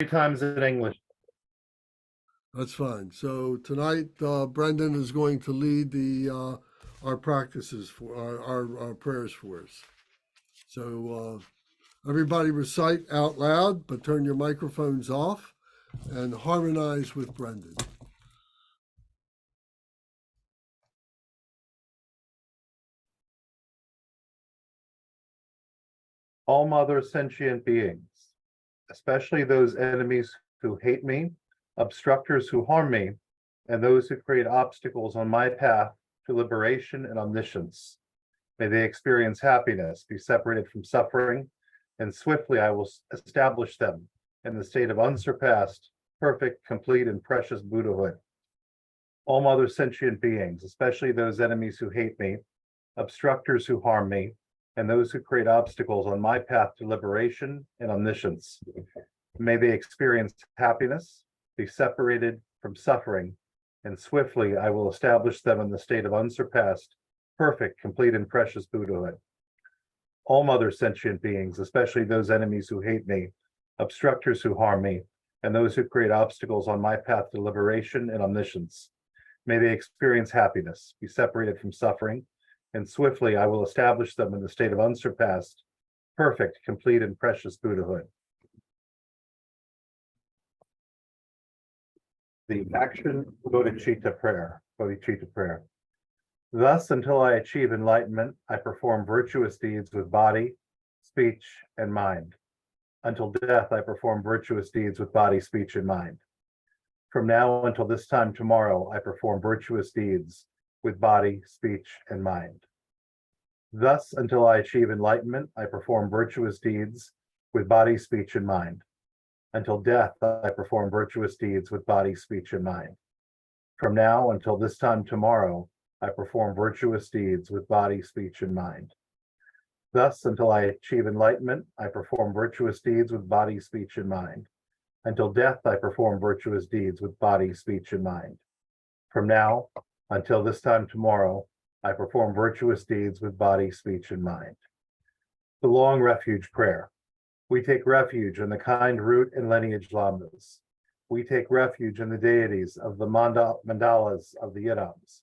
Times in English. That's fine. So tonight, Brendan is going to lead the our practices for our prayers for us. So everybody recite out loud, but turn your microphones off and harmonize with Brendan. All mother sentient beings, especially those enemies who hate me, obstructors who harm me, and those who create obstacles on my path to liberation and omniscience. May they experience happiness, be separated from suffering, and swiftly I will establish them in the state of unsurpassed, perfect, complete, and precious Buddhahood. All mother sentient beings, especially those enemies who hate me, obstructors who harm me, and those who create obstacles on my path to liberation and omniscience. May they experience happiness, be separated from suffering, and swiftly I will establish them in the state of unsurpassed, perfect, complete, and precious Buddhahood. All mother sentient beings, especially those enemies who hate me, obstructors who harm me, and those who create obstacles on my path to liberation and omniscience. May they experience happiness, be separated from suffering, and swiftly I will establish them in the state of unsurpassed, perfect, complete, and precious Buddhahood. The action bodhicitta prayer. Thus, until I achieve enlightenment, I perform virtuous deeds with body, speech, and mind. Until death, I perform virtuous deeds with body, speech, and mind. From now until this time tomorrow, I perform virtuous deeds with body, speech, and mind. Thus, until I achieve enlightenment, I perform virtuous deeds with body, speech, and mind. Until death, I perform virtuous deeds with body, speech, and mind. From now until this time tomorrow, I perform virtuous deeds with body, speech, and mind. Thus, until I achieve enlightenment, I perform virtuous deeds with body, speech, and mind. Until death, I perform virtuous deeds with body, speech, and mind. From now until this time tomorrow, I perform virtuous deeds with body, speech, and mind. The long refuge prayer. We take refuge in the kind root and lineage lamas. We take refuge in the deities of the mandalas of the yidams.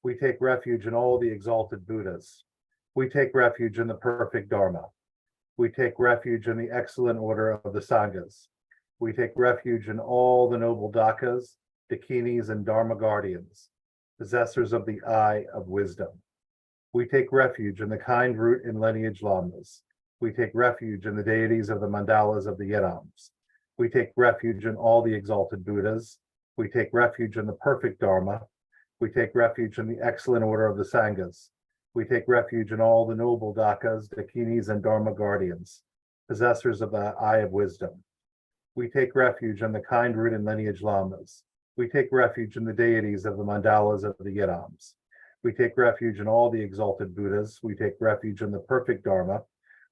We take refuge in all the exalted Buddhas. We take refuge in the perfect Dharma. We take refuge in the excellent order of the Sanghas. We take refuge in all the noble Dakas, Dakinis, and Dharma guardians, possessors of the eye of wisdom. We take refuge in the kind root and lineage lamas. We take refuge in the deities of the mandalas of the yidams. We take refuge in all the exalted Buddhas. We take refuge in the perfect Dharma. We take refuge in the excellent order of the Sanghas. We take refuge in all the noble Dakas, Dakinis, and Dharma guardians, possessors of the eye of wisdom. We take refuge in the kind root and lineage lamas. We take refuge in the deities of the mandalas of the yidams. We take refuge in all the exalted Buddhas. We take refuge in the perfect Dharma.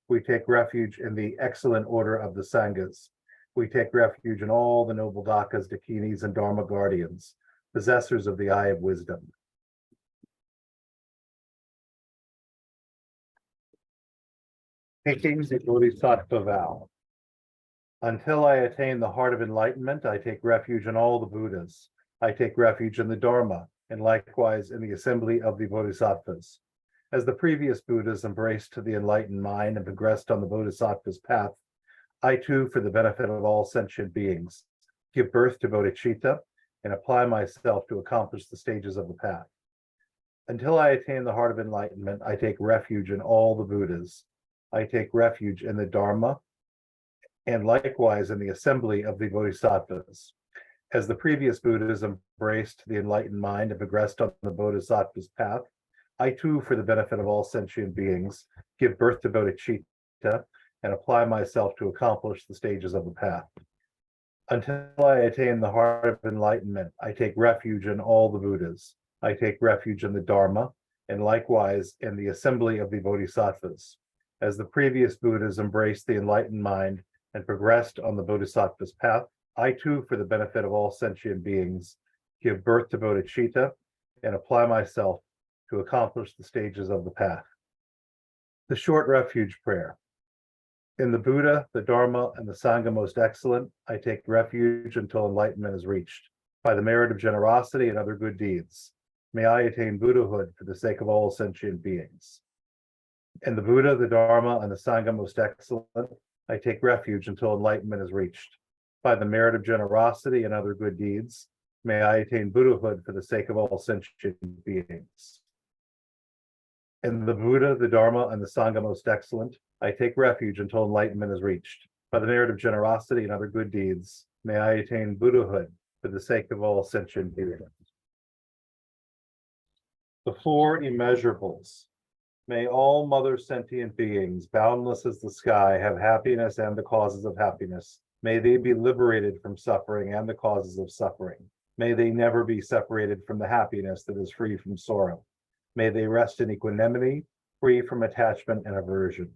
We take refuge in the excellent order of the Sanghas. We take refuge in all the noble Dakas, Dakinis, and Dharma guardians, possessors of the eye of wisdom. Taking the Bodhisattva vow. Until I attain the heart of enlightenment, I take refuge in all the Buddhas. I take refuge in the Dharma, and likewise in the assembly of the Bodhisattvas. As the previous Buddhas embraced the enlightened mind and progressed on the Bodhisattva's path, I too, for the benefit of all sentient beings, give birth to bodhicitta and apply myself to accomplish the stages of the path. Until I attain the heart of enlightenment, I take refuge in all the Buddhas. I take refuge in the Dharma, and likewise in the assembly of the Bodhisattvas. As the previous Buddhas embraced the enlightened mind and progressed on the Bodhisattva's path, I too, for the benefit of all sentient beings, give birth to bodhicitta and apply myself to accomplish the stages of the path. Until I attain the heart of enlightenment, I take refuge in all the Buddhas. I take refuge in the Dharma, and likewise in the assembly of the Bodhisattvas. As the previous Buddhas embraced the enlightened mind and progressed on the Bodhisattva's path, I too, for the benefit of all sentient beings, give birth to bodhicitta and apply myself to accomplish the stages of the path. The short refuge prayer. In the Buddha, the Dharma, and the Sangha most excellent, I take refuge until enlightenment is reached. By the merit of generosity and other good deeds, may I attain Buddhahood for the sake of all sentient beings. In the Buddha, the Dharma, and the Sangha most excellent, I take refuge until enlightenment is reached. By the merit of generosity and other good deeds, may I attain Buddhahood for the sake of all sentient beings. In the Buddha, the Dharma, and the Sangha most excellent, I take refuge until enlightenment is reached. By the merit of generosity and other good deeds, may I attain Buddhahood for the sake of all sentient beings. The four immeasurables. May all mother sentient beings, boundless as the sky, have happiness and the causes of happiness. May they be liberated from suffering and the causes of suffering. May they never be separated from the happiness that is free from sorrow. May they rest in equanimity, free from attachment and aversion.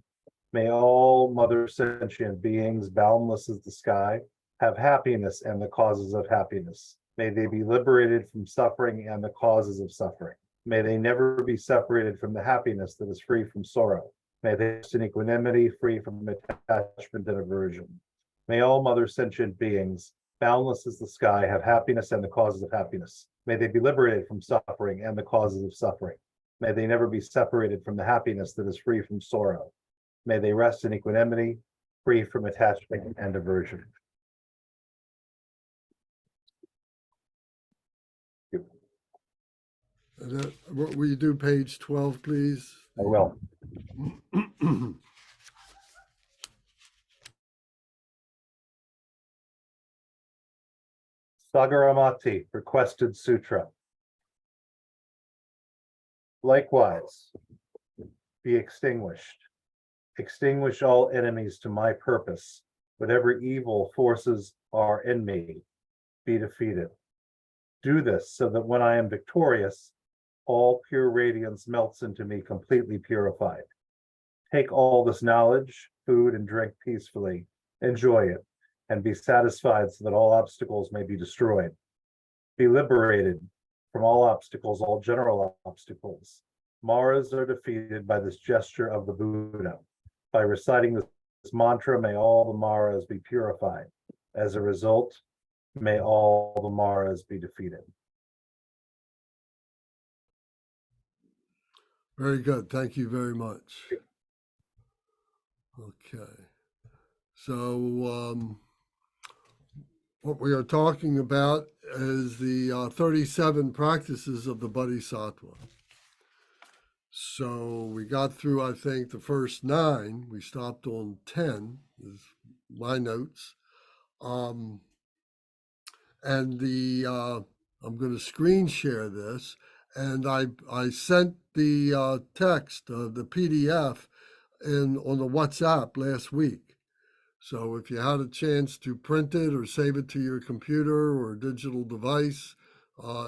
May all mother sentient beings, boundless as the sky, have happiness and the causes of happiness. May they be liberated from suffering and the causes of suffering. May they never be separated from the happiness that is free from sorrow. May they rest in equanimity, free from attachment and aversion. May all mother sentient beings, boundless as the sky, have happiness and the causes of happiness. May they be liberated from suffering and the causes of suffering. May they never be separated from the happiness that is free from sorrow. May they rest in equanimity, free from attachment and aversion. What will you do, page 12, please? I will. Sagaramati, requested sutra. Likewise, be extinguished. Extinguish all enemies to my purpose. Whatever evil forces are in me, be defeated. Do this so that when I am victorious, all pure radiance melts into me completely purified. Take all this knowledge, food, and drink peacefully. Enjoy it, and be satisfied so that all obstacles may be destroyed. Be liberated from all obstacles, all general obstacles. Maras are defeated by this gesture of the Buddha. By reciting this mantra, may all the Maras be purified. As a result, may all the Maras be defeated. Very good. Thank you very much. Okay. So what we are talking about is the 37 practices of the Bodhisattva. So we got through, I think, the first 9. We stopped on 10, is my notes. And I'm going to screen share this. And I sent the text, the PDF, on the WhatsApp last week. So if you had a chance to print it or save it to your computer or digital device,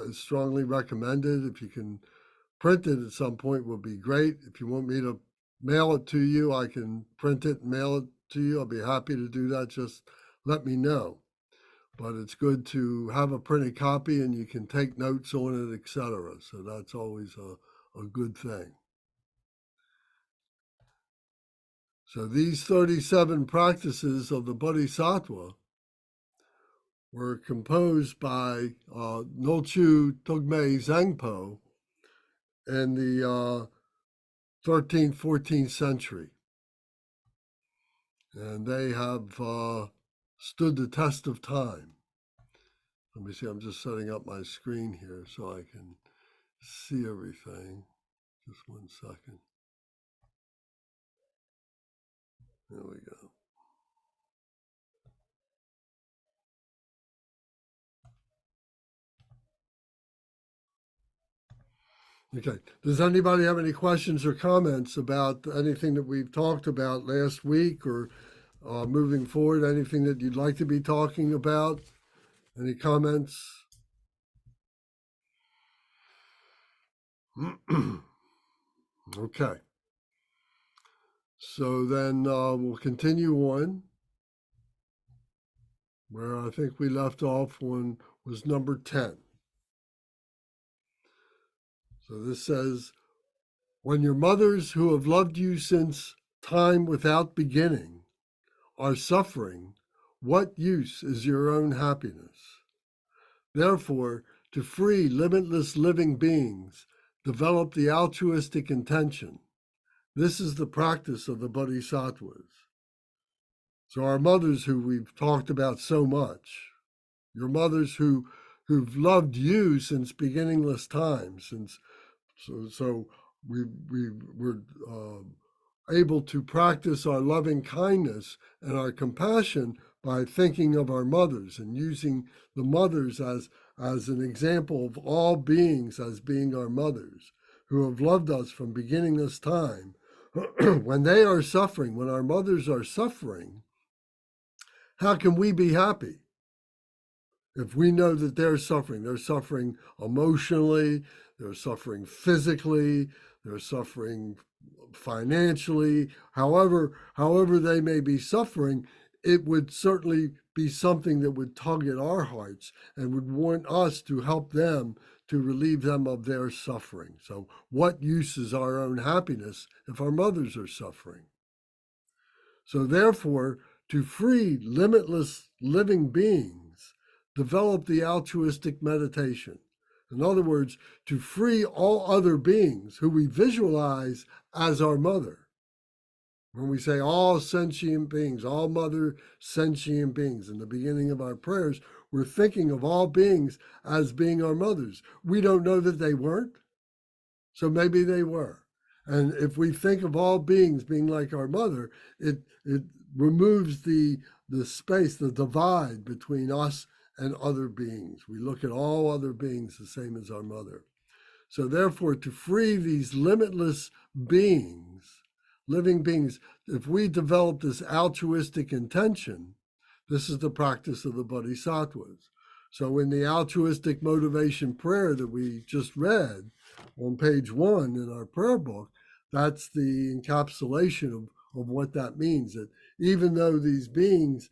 it's strongly recommended. If you can print it at some point, would be great. If you want me to mail it to you, I can print it and mail it to you. I'll be happy to do that. Just let me know. But it's good to have a printed copy and you can take notes on it, etc. So that's always a good thing. So these 37 practices of the Bodhisattva were composed by Ngulchu Thogme Zangpo in the 13th, 14th century. And they have stood the test of time. Let me see, I'm just setting up my screen here so I can see everything. Just one second. There we go. Okay. Does anybody have any questions or comments about anything that we've talked about last week or moving forward? Anything that you'd like to be talking about? Any comments? Okay. So then we'll continue on where I think we left off on was number 10. So this says, when your mothers who have loved you since time without beginning are suffering, what use is your own happiness? Therefore, to free limitless living beings, develop the altruistic intention. This is the practice of the Bodhisattvas. So our mothers who we've talked about so much, your mothers who've loved you since beginningless time, so we were able to practice our loving kindness and our compassion by thinking of our mothers and using the mothers as an example of all beings as being our mothers who have loved us from beginningless time. When they are suffering, when our mothers are suffering, how can we be happy? If we know that they're suffering emotionally, they're suffering physically, they're suffering financially, however they may be suffering, it would certainly be something that would tug at our hearts and would want us to help them to relieve them of their suffering. So what use is our own happiness if our mothers are suffering? So therefore, to free limitless living beings, develop the altruistic meditation. In other words, to free all other beings who we visualize as our mother. When we say all sentient beings, all mother sentient beings, in the beginning of our prayers, we're thinking of all beings as being our mothers. We don't know that they weren't, so maybe they were. And if we think of all beings being like our mother, it removes the space, the divide between us and other beings. We look at all other beings the same as our mother. So therefore, to free these limitless beings, living beings, if we develop this altruistic intention, this is the practice of the Bodhisattvas. So in the altruistic motivation prayer that we just read on page 1 in our prayer book, that's the encapsulation of what that means. That even though these beings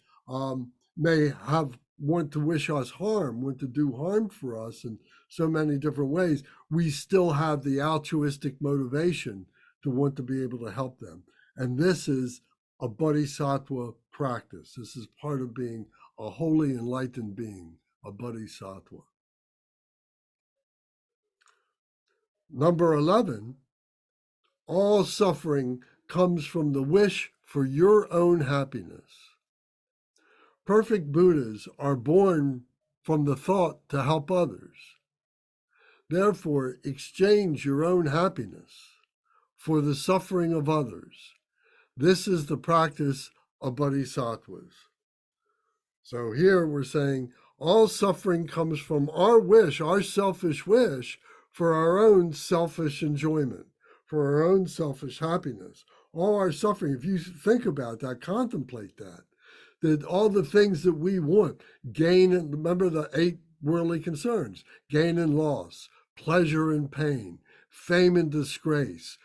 may want to wish us harm, want to do harm for us in so many different ways, we still have the altruistic motivation to want to be able to help them. And this is a bodhisattva practice. This is part of being a wholly enlightened being, a bodhisattva. Number 11, all suffering comes from the wish for your own happiness. Perfect Buddhas are born from the thought to help others. Therefore, exchange your own happiness for the suffering of others. This is the practice of bodhisattvas. So here we're saying all suffering comes from our wish, our selfish wish for our own selfish enjoyment, for our own selfish happiness. All our suffering, if you think about that, contemplate that all the things that we want, gain, and remember the 8 worldly concerns, gain and loss, pleasure and pain, fame and disgrace,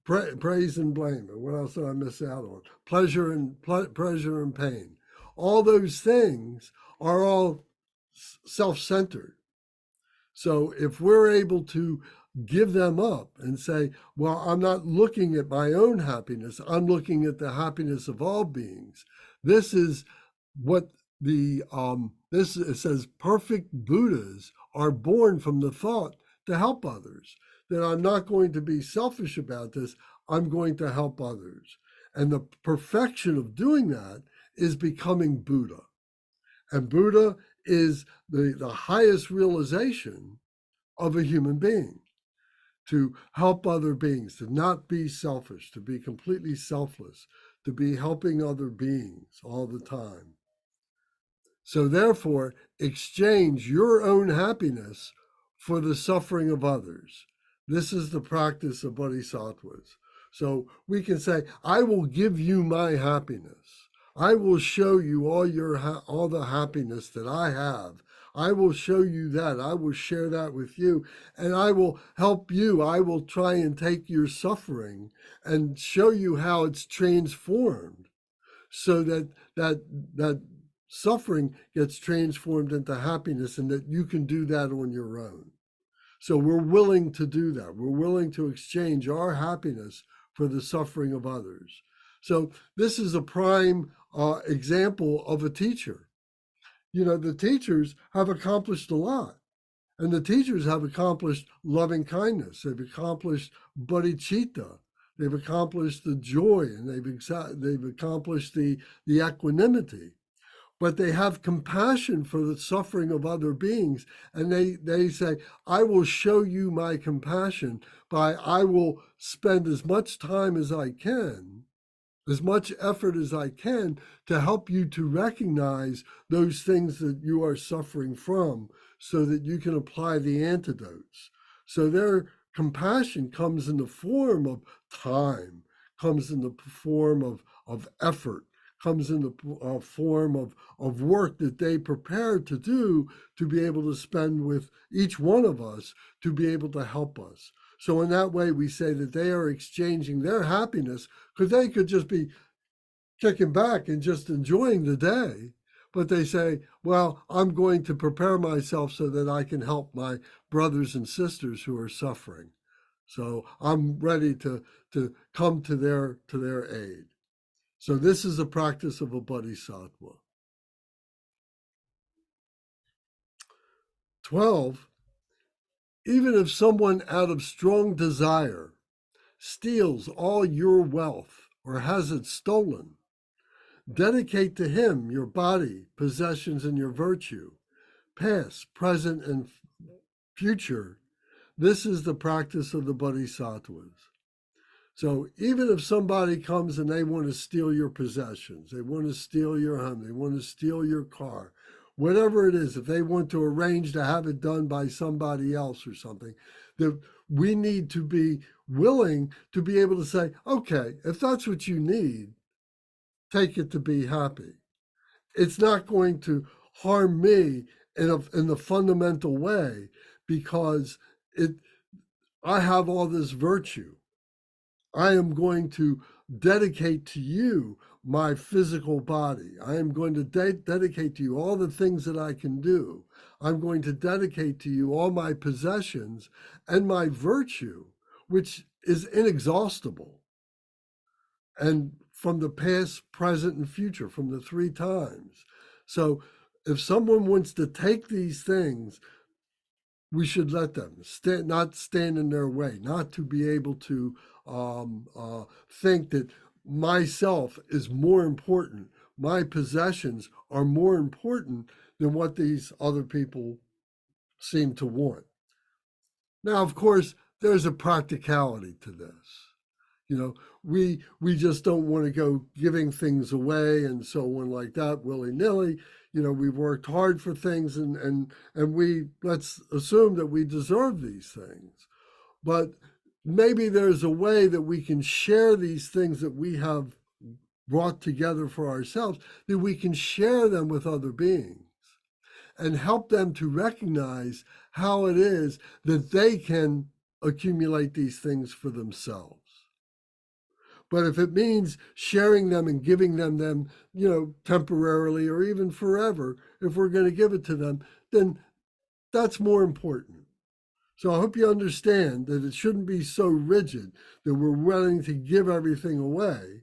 praise and blame. And what else did I miss out on? Pleasure and pain. All those things are all self-centered. So if we're able to give them up and say, well, I'm not looking at my own happiness, I'm looking at the happiness of all beings. This is what it says, perfect Buddhas are born from the thought to help others. That I'm not going to be selfish about this, I'm going to help others. And the perfection of doing that is becoming Buddha. And Buddha is the highest realization of a human being, to help other beings, to not be selfish, to be completely selfless, to be helping other beings all the time. So therefore, exchange your own happiness for the suffering of others. This is the practice of bodhisattvas. So we can say, I will give you my happiness. I will show you all the happiness that I have. I will show you that. I will share that with you, and I will help you. I will try and take your suffering and show you how it's transformed, so that suffering gets transformed into happiness, and that you can do that on your own. So we're willing to do that. We're willing to exchange our happiness for the suffering of others. So this is a prime example of a teacher. The teachers have accomplished a lot. And the teachers have accomplished loving kindness. They've accomplished bodhicitta. They've accomplished the joy, and they've accomplished the equanimity. But they have compassion for the suffering of other beings. And they say, I will show you my compassion by I will spend as much time as I can, as much effort as I can to help you to recognize those things that you are suffering from so that you can apply the antidotes. So their compassion comes in the form of time, comes in the form of effort, comes in the form of work that they prepare to do to be able to spend with each one of us to be able to help us. So in that way, we say that they are exchanging their happiness, because they could just be kicking back and just enjoying the day. But they say, well, I'm going to prepare myself so that I can help my brothers and sisters who are suffering. So I'm ready to come to their aid. So this is a practice of a bodhisattva. 12, even if someone out of strong desire steals all your wealth or has it stolen, dedicate to him your body, possessions, and your virtue, past, present, and future. This is the practice of the bodhisattvas. So even if somebody comes and they want to steal your possessions, they want to steal your home, they want to steal your car, whatever it is, if they want to arrange to have it done by somebody else or something, that we need to be willing to be able to say, okay, if that's what you need, take it to be happy. It's not going to harm me in the fundamental way, because I have all this virtue. I am going to dedicate to you my physical body. I am going to dedicate to you all the things that I can do. I'm going to dedicate to you all my possessions and my virtue, which is inexhaustible. And from the past, present, and future, from the three times. So if someone wants to take these things, we should let them not stand in their way, not to be able to think that myself is more important, my possessions are more important than what these other people seem to want. Now, of course, there's a practicality to this. We just don't want to go giving things away and so on like that willy-nilly. We've worked hard for things, and we let's assume that we deserve these things. But maybe there's a way that we can share these things that we have brought together for ourselves, that we can share them with other beings and help them to recognize how it is that they can accumulate these things for themselves. But if it means sharing them and giving them, temporarily or even forever, if we're going to give it to them, then that's more important. So I hope you understand that it shouldn't be so rigid that we're willing to give everything away.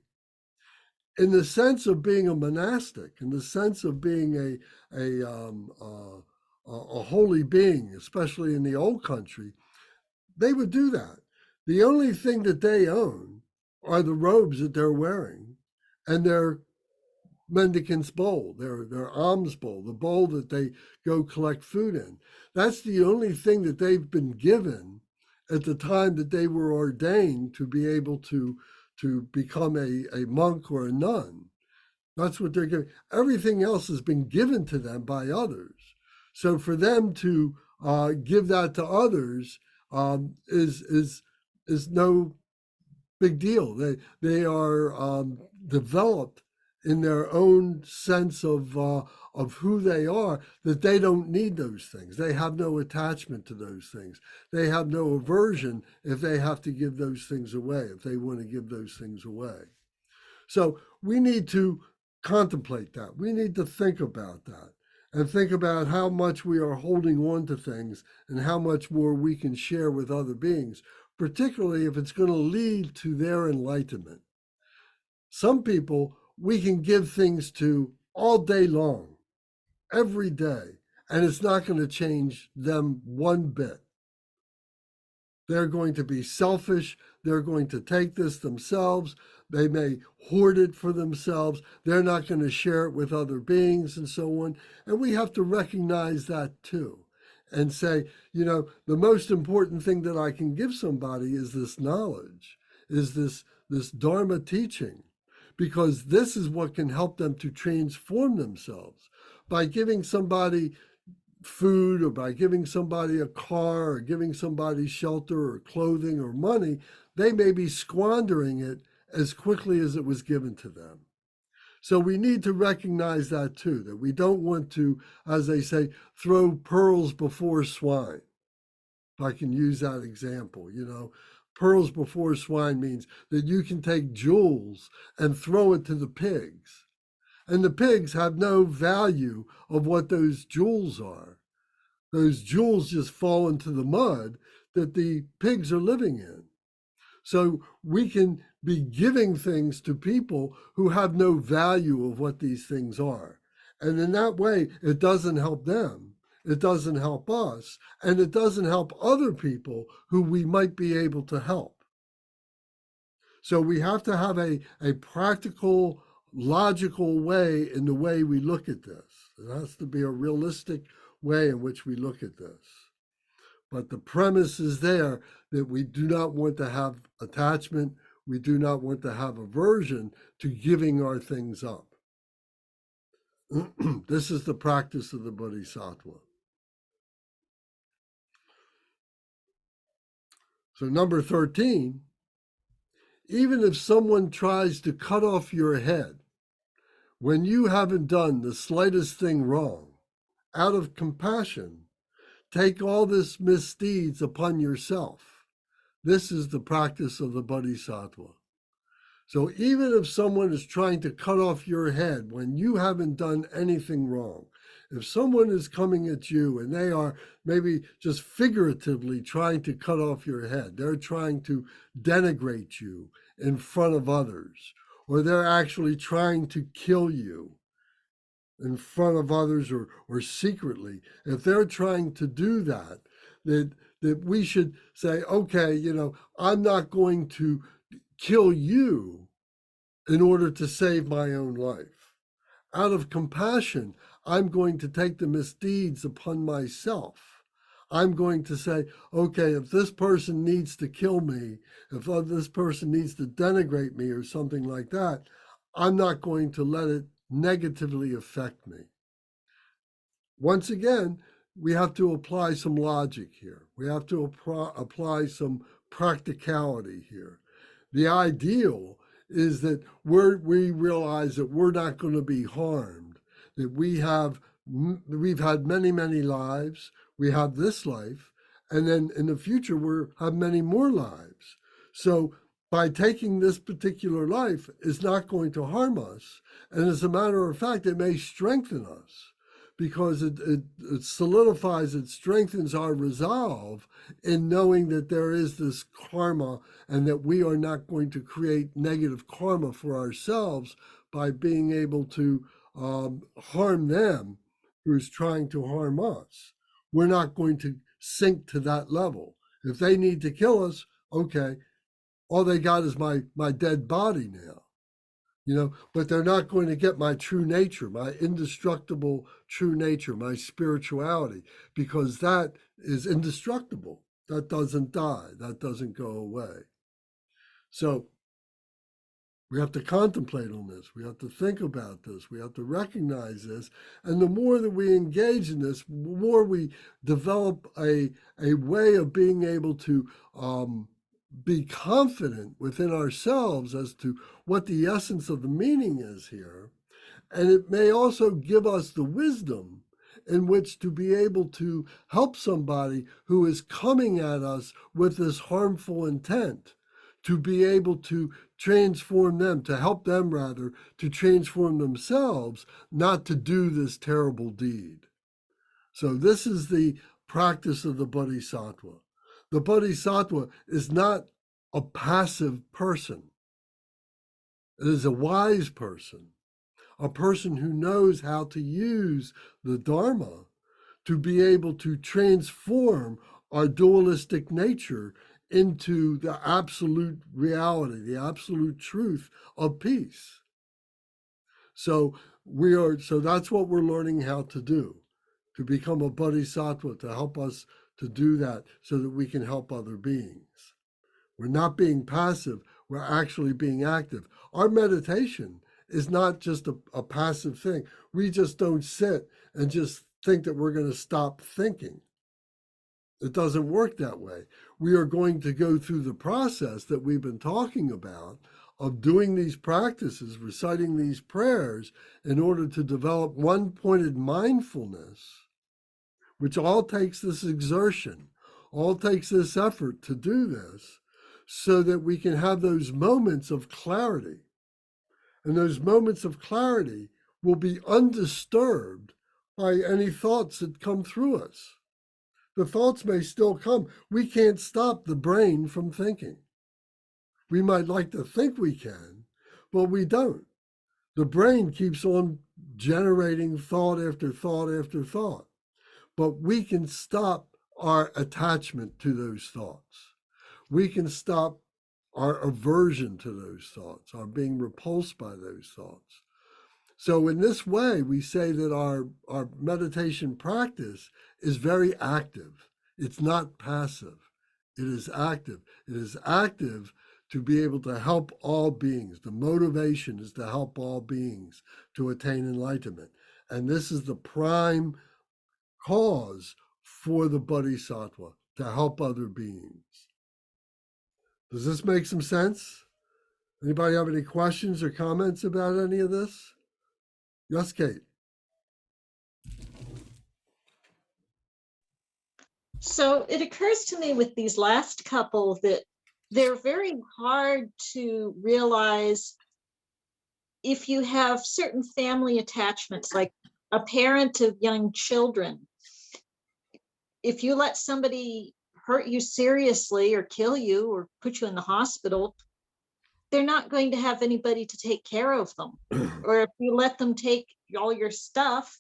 In the sense of being a monastic, in the sense of being a holy being, especially in the old country, they would do that. The only thing that they own are the robes that they're wearing and their mendicant's bowl, their alms bowl, the bowl that they go collect food in. That's the only thing that they've been given at the time that they were ordained to be able to become a monk or a nun. That's what they're given. Everything else has been given to them by others. So for them to give that to others is no big deal. They are developed in their own sense of who they are, that they don't need those things. They have no attachment to those things. They have no aversion if they have to give those things away, if they want to give those things away. So we need to contemplate that. We need to think about that and think about how much we are holding on to things and how much more we can share with other beings, particularly if it's going to lead to their enlightenment. Some people we can give things to all day long, every day, and it's not going to change them one bit. They're going to be selfish. They're going to take this themselves. They may hoard it for themselves. They're not going to share it with other beings and so on. And we have to recognize that too and say, the most important thing that I can give somebody is this knowledge, is this Dharma teaching, because this is what can help them to transform themselves. By giving somebody food, or by giving somebody a car, or giving somebody shelter or clothing or money, they may be squandering it as quickly as it was given to them. So we need to recognize that too, that we don't want to, as they say, throw pearls before swine. If I can use that example, pearls before swine means that you can take jewels and throw it to the pigs. And the pigs have no value of what those jewels are. Those jewels just fall into the mud that the pigs are living in. So we can be giving things to people who have no value of what these things are. And in that way, it doesn't help them. It doesn't help us. And it doesn't help other people who we might be able to help. So we have to have a practical, logical way in the way we look at this. It has to be a realistic way in which we look at this. But the premise is there that we do not want to have attachment. We do not want to have aversion to giving our things up. This is the practice of the Bodhisattva. So number 13, even if someone tries to cut off your head when you haven't done the slightest thing wrong, out of compassion, take all this misdeeds upon yourself. This is the practice of the Bodhisattva. So even if someone is trying to cut off your head when you haven't done anything wrong, if someone is coming at you and they are maybe just figuratively trying to cut off your head, they're trying to denigrate you in front of others, or they're actually trying to kill you in front of others or secretly, if they're trying to do that, that we should say, okay, I'm not going to kill you in order to save my own life. Out of compassion, I'm going to take the misdeeds upon myself. I'm going to say, okay, if this person needs to kill me, if this person needs to denigrate me or something like that, I'm not going to let it negatively affect me. Once again, we have to apply some logic here. We have to apply some practicality here. The ideal is that we realize that we're not going to be harmed, that we've had many, many lives. We have this life, and then in the future, we'll have many more lives. So by taking this particular life, it's not going to harm us. And as a matter of fact, it may strengthen us, because it solidifies, it strengthens our resolve in knowing that there is this karma and that we are not going to create negative karma for ourselves by being able to harm them who's trying to harm us. We're not going to sink to that level. If they need to kill us, okay, all they got is my dead body now. But they're not going to get my true nature, my indestructible true nature, my spirituality, because that is indestructible. That doesn't die. That doesn't go away. So we have to contemplate on this. We have to think about this. We have to recognize this. And the more that we engage in this, the more we develop a way of being able to be confident within ourselves as to what the essence of the meaning is here. And it may also give us the wisdom in which to be able to help somebody who is coming at us with this harmful intent, to be able to transform them, to help them rather, to transform themselves, not to do this terrible deed. So this is the practice of the Bodhisattva. The Bodhisattva is not a passive person. It is a wise person, a person who knows how to use the Dharma to be able to transform our dualistic nature into the absolute reality, the absolute truth of peace. So so that's what we're learning how to do, to become a bodhisattva, to help us to do that so that we can help other beings. We're not being passive, we're actually being active. Our meditation is not just a passive thing. We just don't sit and just think that we're going to stop thinking. It doesn't work that way. We are going to go through the process that we've been talking about of doing these practices, reciting these prayers in order to develop one-pointed mindfulness, which all takes this exertion, all takes this effort to do this, so that we can have those moments of clarity. And those moments of clarity will be undisturbed by any thoughts that come through us. The thoughts may still come. We can't stop the brain from thinking. We might like to think we can, but we don't. The brain keeps on generating thought after thought after thought. But we can stop our attachment to those thoughts. We can stop our aversion to those thoughts, our being repulsed by those thoughts. So in this way, we say that our meditation practice is very active. It's not passive. It is active. It is active to be able to help all beings. The motivation is to help all beings to attain enlightenment. And this is the prime cause for the Bodhisattva, to help other beings. Does this make some sense? Anybody have any questions or comments about any of this? Yes, Kate. So it occurs to me with these last couple that they're very hard to realize if you have certain family attachments, like a parent of young children. If you let somebody hurt you seriously or kill you or put you in the hospital, they're not going to have anybody to take care of them. Or if you let them take all your stuff,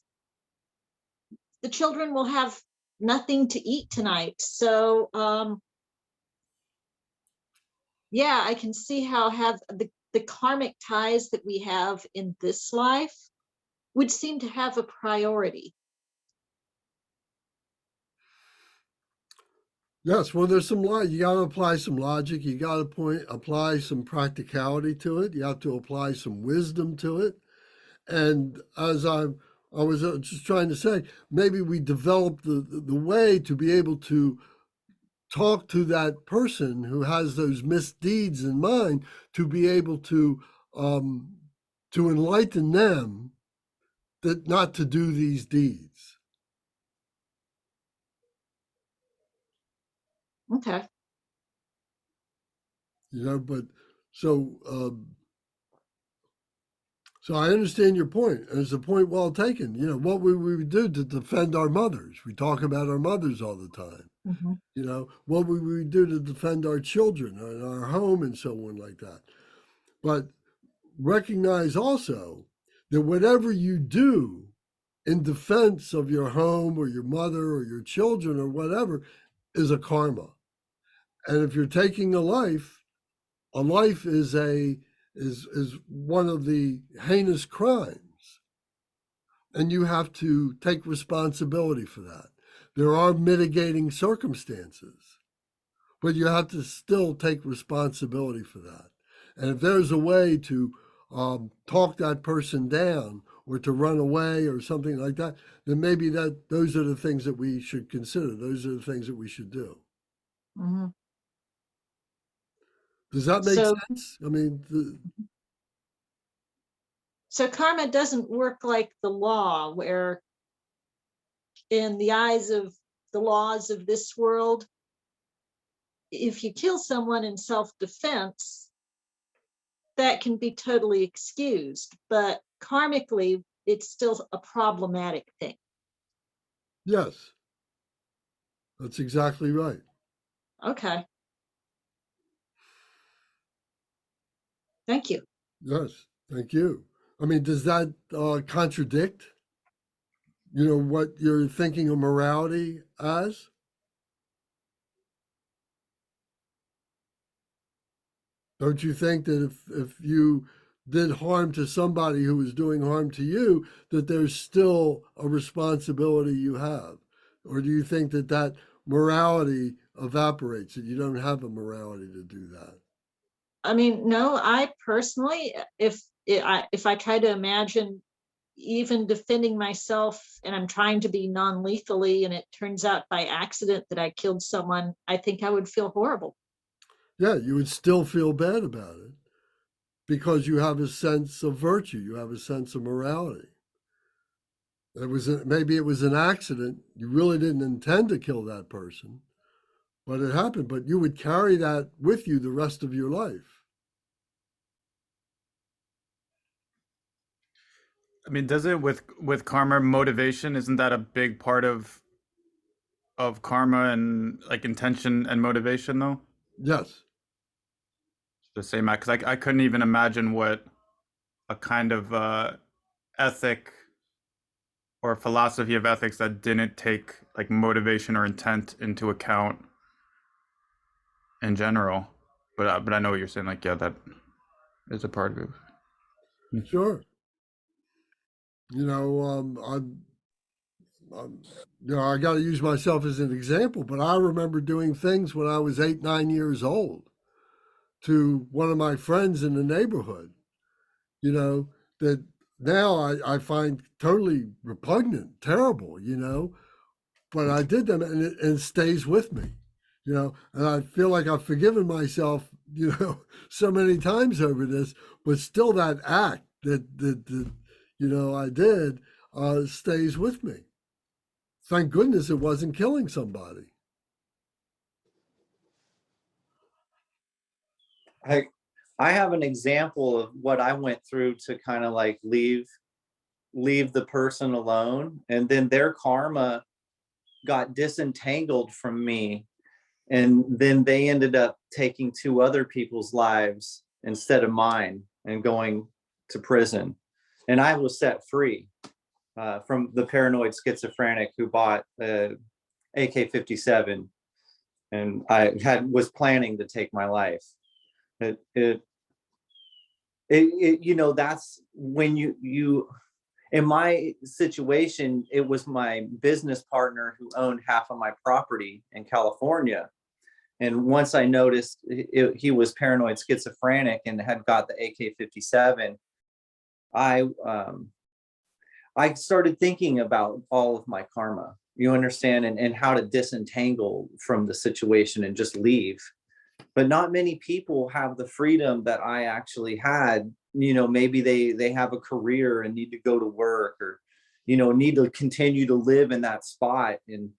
the children will have nothing to eat tonight. So yeah, I can see how have the karmic ties that we have in this life would seem to have a priority. Yes, well, there's some you got to apply some logic. You got to apply some practicality to it. You have to apply some wisdom to it. And as I was just trying to say, maybe we develop the way to be able to talk to that person who has those misdeeds in mind, to be able to enlighten them that not to do these deeds. Okay. You know, but so so I understand your point, and it's a point well taken. You know, what would we do to defend our mothers? We talk about our mothers all the time. Mm-hmm. You know, what would we do to defend our children and our home and so on like that? But recognize also that whatever you do in defense of your home or your mother or your children or whatever is a karma. And if you're taking a life is one of the heinous crimes. And you have to take responsibility for that. There are mitigating circumstances, but you have to still take responsibility for that. And if there's a way to talk that person down or to run away or something like that, then maybe those are the things that we should consider. Those are the things that we should do. Mm-hmm. Does that make sense? I mean, so karma doesn't work like the law, where in the eyes of the laws of this world, if you kill someone in self-defense, that can be totally excused, but karmically, it's still a problematic thing. yes, that's exactly right. Okay. Thank you. Yes, thank you. I mean, does that contradict, you know, what you're thinking of morality as? Don't you think that if you did harm to somebody who was doing harm to you, that there's still a responsibility you have? Or do you think that that morality evaporates, that you don't have a morality to do that? I mean, no, I personally, if I try to imagine even defending myself and I'm trying to be non-lethally and it turns out by accident that I killed someone, I think I would feel horrible. Yeah, you would still feel bad about it because you have a sense of virtue, you have a sense of morality. Maybe it was an accident. You really didn't intend to kill that person, but it happened. But you would carry that with you the rest of your life. I mean, does it with karma motivation? Isn't that a big part of karma and like intention and motivation though? Yes. The same act, because I couldn't even imagine what a kind of ethic or philosophy of ethics that didn't take like motivation or intent into account in general. But I know what you're saying. Like, yeah, that is a part of it. Sure. You know, you know, I got to use myself as an example, but I remember doing things when I was 8, 9 years old to one of my friends in the neighborhood, you know, that now I find totally repugnant, terrible, you know, but I did them and it stays with me, you know, and I feel like I've forgiven myself, you know, so many times over this, but still that act that you know, I did stays with me. Thank goodness it wasn't killing somebody. I I have an example of what I went through to kind of like leave the person alone, and then their karma got disentangled from me, and then they ended up taking 2 other people's lives instead of mine and going to prison, and I was set free from the paranoid schizophrenic who bought AK-57, and I was planning to take my life. It, it, you know, that's when you in my situation, it was my business partner who owned half of my property in California. And once I noticed he was paranoid schizophrenic and had got the AK-57, I I started thinking about all of my karma, you understand, and how to disentangle from the situation and just leave. But not many people have the freedom that I actually had. You know, maybe they have a career and need to go to work, or you know, need to continue to live in that spot and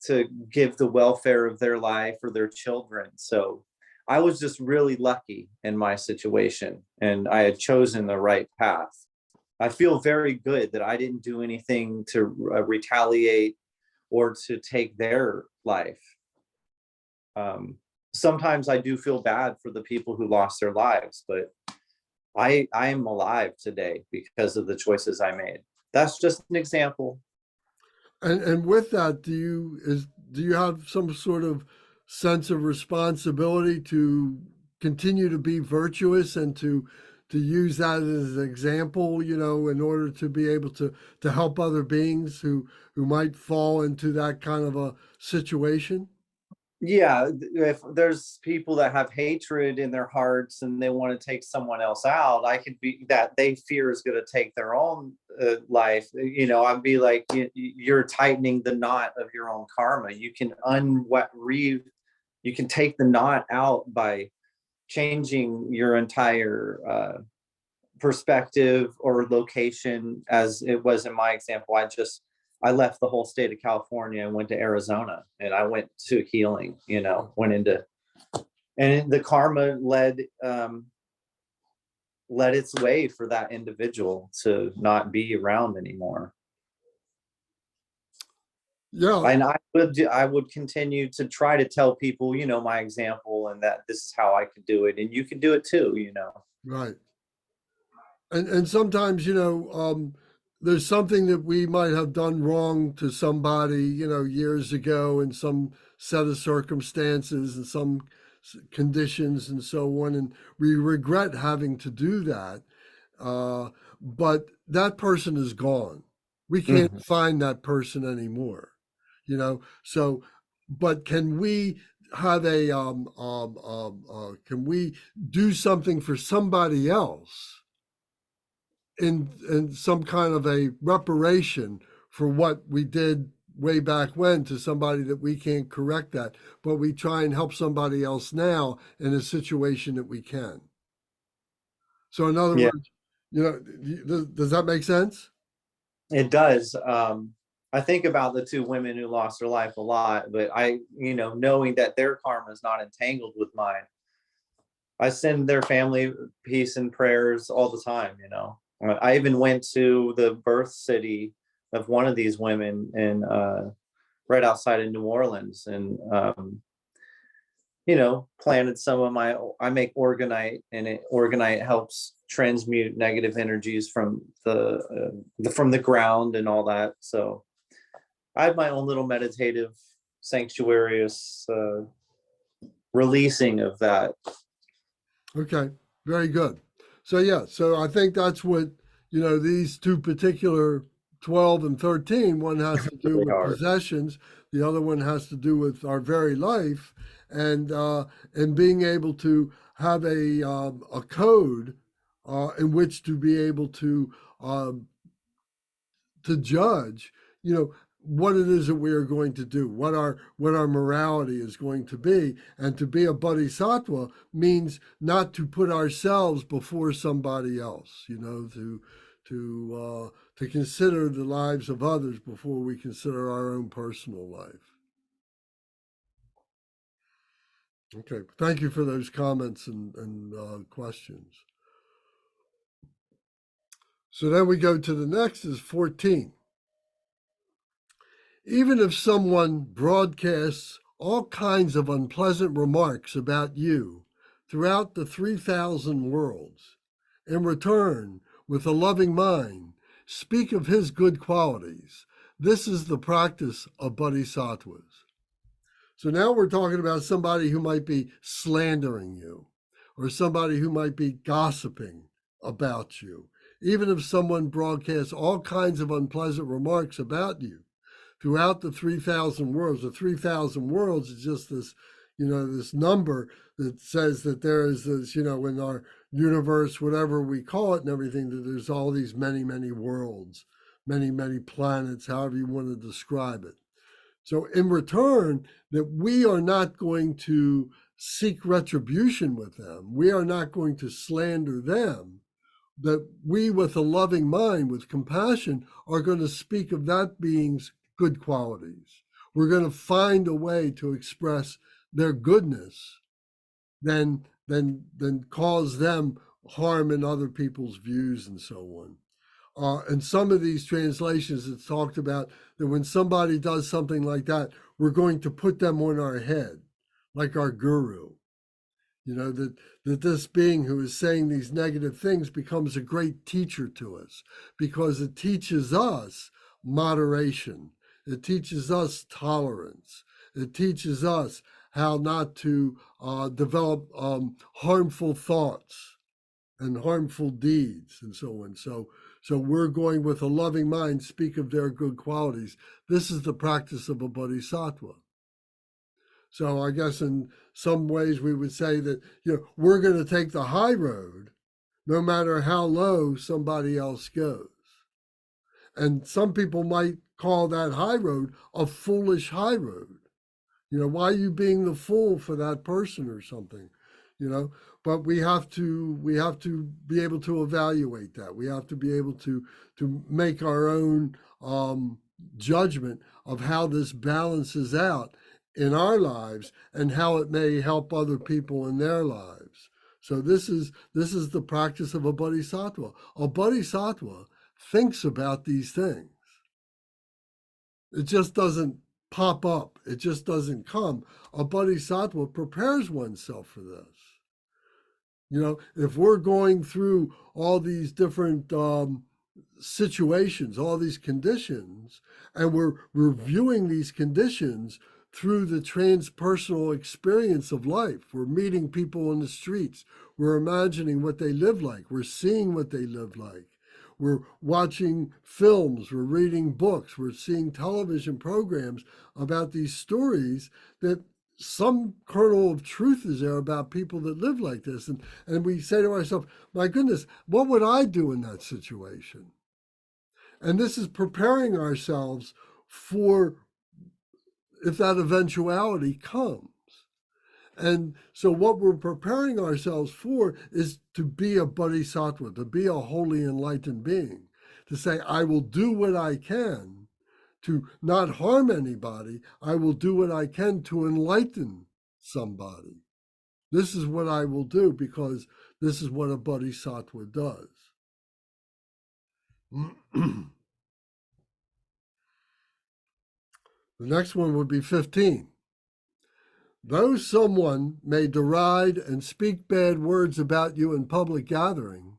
to give the welfare of their life or their children. So I was just really lucky in my situation, and I had chosen the right path. I feel very good that I didn't do anything to retaliate or to take their life. Sometimes I do feel bad for the people who lost their lives, but I am alive today because of the choices I made. That's just an example. And with that, do you have some sort of sense of responsibility to continue to be virtuous and to use that as an example, you know, in order to be able to help other beings who might fall into that kind of a situation? Yeah, if there's people that have hatred in their hearts and they want to take someone else out, I could be that they fear is going to take their own life. You know, I'd be like, you're tightening the knot of your own karma. You can you can take the knot out by changing your entire perspective or location. As it was in my example, I left the whole state of California and went to Arizona, and I went to healing, you know, went into, and the karma led its way for that individual to not be around anymore. Yeah, And I would continue to try to tell people, you know, my example, and that this is how I could do it, and you can do it too, you know. right. And sometimes, there's something that we might have done wrong to somebody, years ago in some set of circumstances and some conditions and so on, and we regret having to do that. But that person is gone. We can't find that person anymore, So, but can we have can we do something for somebody else in some kind of a reparation for what we did way back when to somebody that we can't correct that, but we try and help somebody else now in a situation that we can. So in other Yeah. words, does that make sense? It does. I think about the two women who lost their life a lot, but knowing that their karma is not entangled with mine, I send their family peace and prayers all the time. I even went to the birth city of one of these women in right outside of New Orleans, and planted some of I make organite, and organite helps transmute negative energies from the ground and all that. So I have my own little meditative sanctuarious releasing of that. Okay, very good. So yeah, so I think that's what, these two particular 12 and 13, one has to do Really with hard. possessions, the other one has to do with our very life, and being able to have a code in which to be able to judge, what it is that we are going to do, what our morality is going to be. And to be a bodhisattva means not to put ourselves before somebody else, to consider the lives of others before we consider our own personal life. Okay, thank you for those comments and questions. So then we go to the next is 14. Even if someone broadcasts all kinds of unpleasant remarks about you throughout the 3,000 worlds, in return, with a loving mind, speak of his good qualities. This is the practice of bodhisattvas. So now we're talking about somebody who might be slandering you, or somebody who might be gossiping about you. Even if someone broadcasts all kinds of unpleasant remarks about you, throughout the 3,000 worlds. The 3,000 worlds is just this, this number that says that there is this, in our universe, whatever we call it and everything, that there's all these many, many worlds, many, many planets, however you want to describe it. So in return, that we are not going to seek retribution with them. We are not going to slander them. That we, with a loving mind, with compassion, are going to speak of that being's good qualities. We're going to find a way to express their goodness than cause them harm in other people's views and so on. And some of these translations, it's talked about that when somebody does something like that, we're going to put them on our head, like our guru. That this being who is saying these negative things becomes a great teacher to us, because it teaches us moderation. It teaches us tolerance. It teaches us how not to develop harmful thoughts and harmful deeds and so on. So we're going with a loving mind, speak of their good qualities. This is the practice of a bodhisattva. So I guess in some ways we would say that, we're going to take the high road no matter how low somebody else goes. And some people might call that high road a foolish high road. Why are you being the fool for that person or something? But we have to be able to evaluate that. We have to be able to make our own judgment of how this balances out in our lives and how it may help other people in their lives. So this is the practice of a bodhisattva. A bodhisattva thinks about these things. It just doesn't pop up. It just doesn't come. A bodhisattva prepares oneself for this. You know, if we're going through all these different situations, all these conditions, and we're reviewing these conditions through the transpersonal experience of life, we're meeting people on the streets, we're imagining what they live like, we're seeing what they live like, we're watching films, we're reading books, we're seeing television programs about these stories that some kernel of truth is there about people that live like this. And we say to ourselves, my goodness, what would I do in that situation? And this is preparing ourselves for if that eventuality comes. And so what we're preparing ourselves for is to be a bodhisattva, to be a holy enlightened being, to say, I will do what I can to not harm anybody. I will do what I can to enlighten somebody. This is what I will do because this is what a bodhisattva does. The next one would be 15. Though someone may deride and speak bad words about you in public gathering,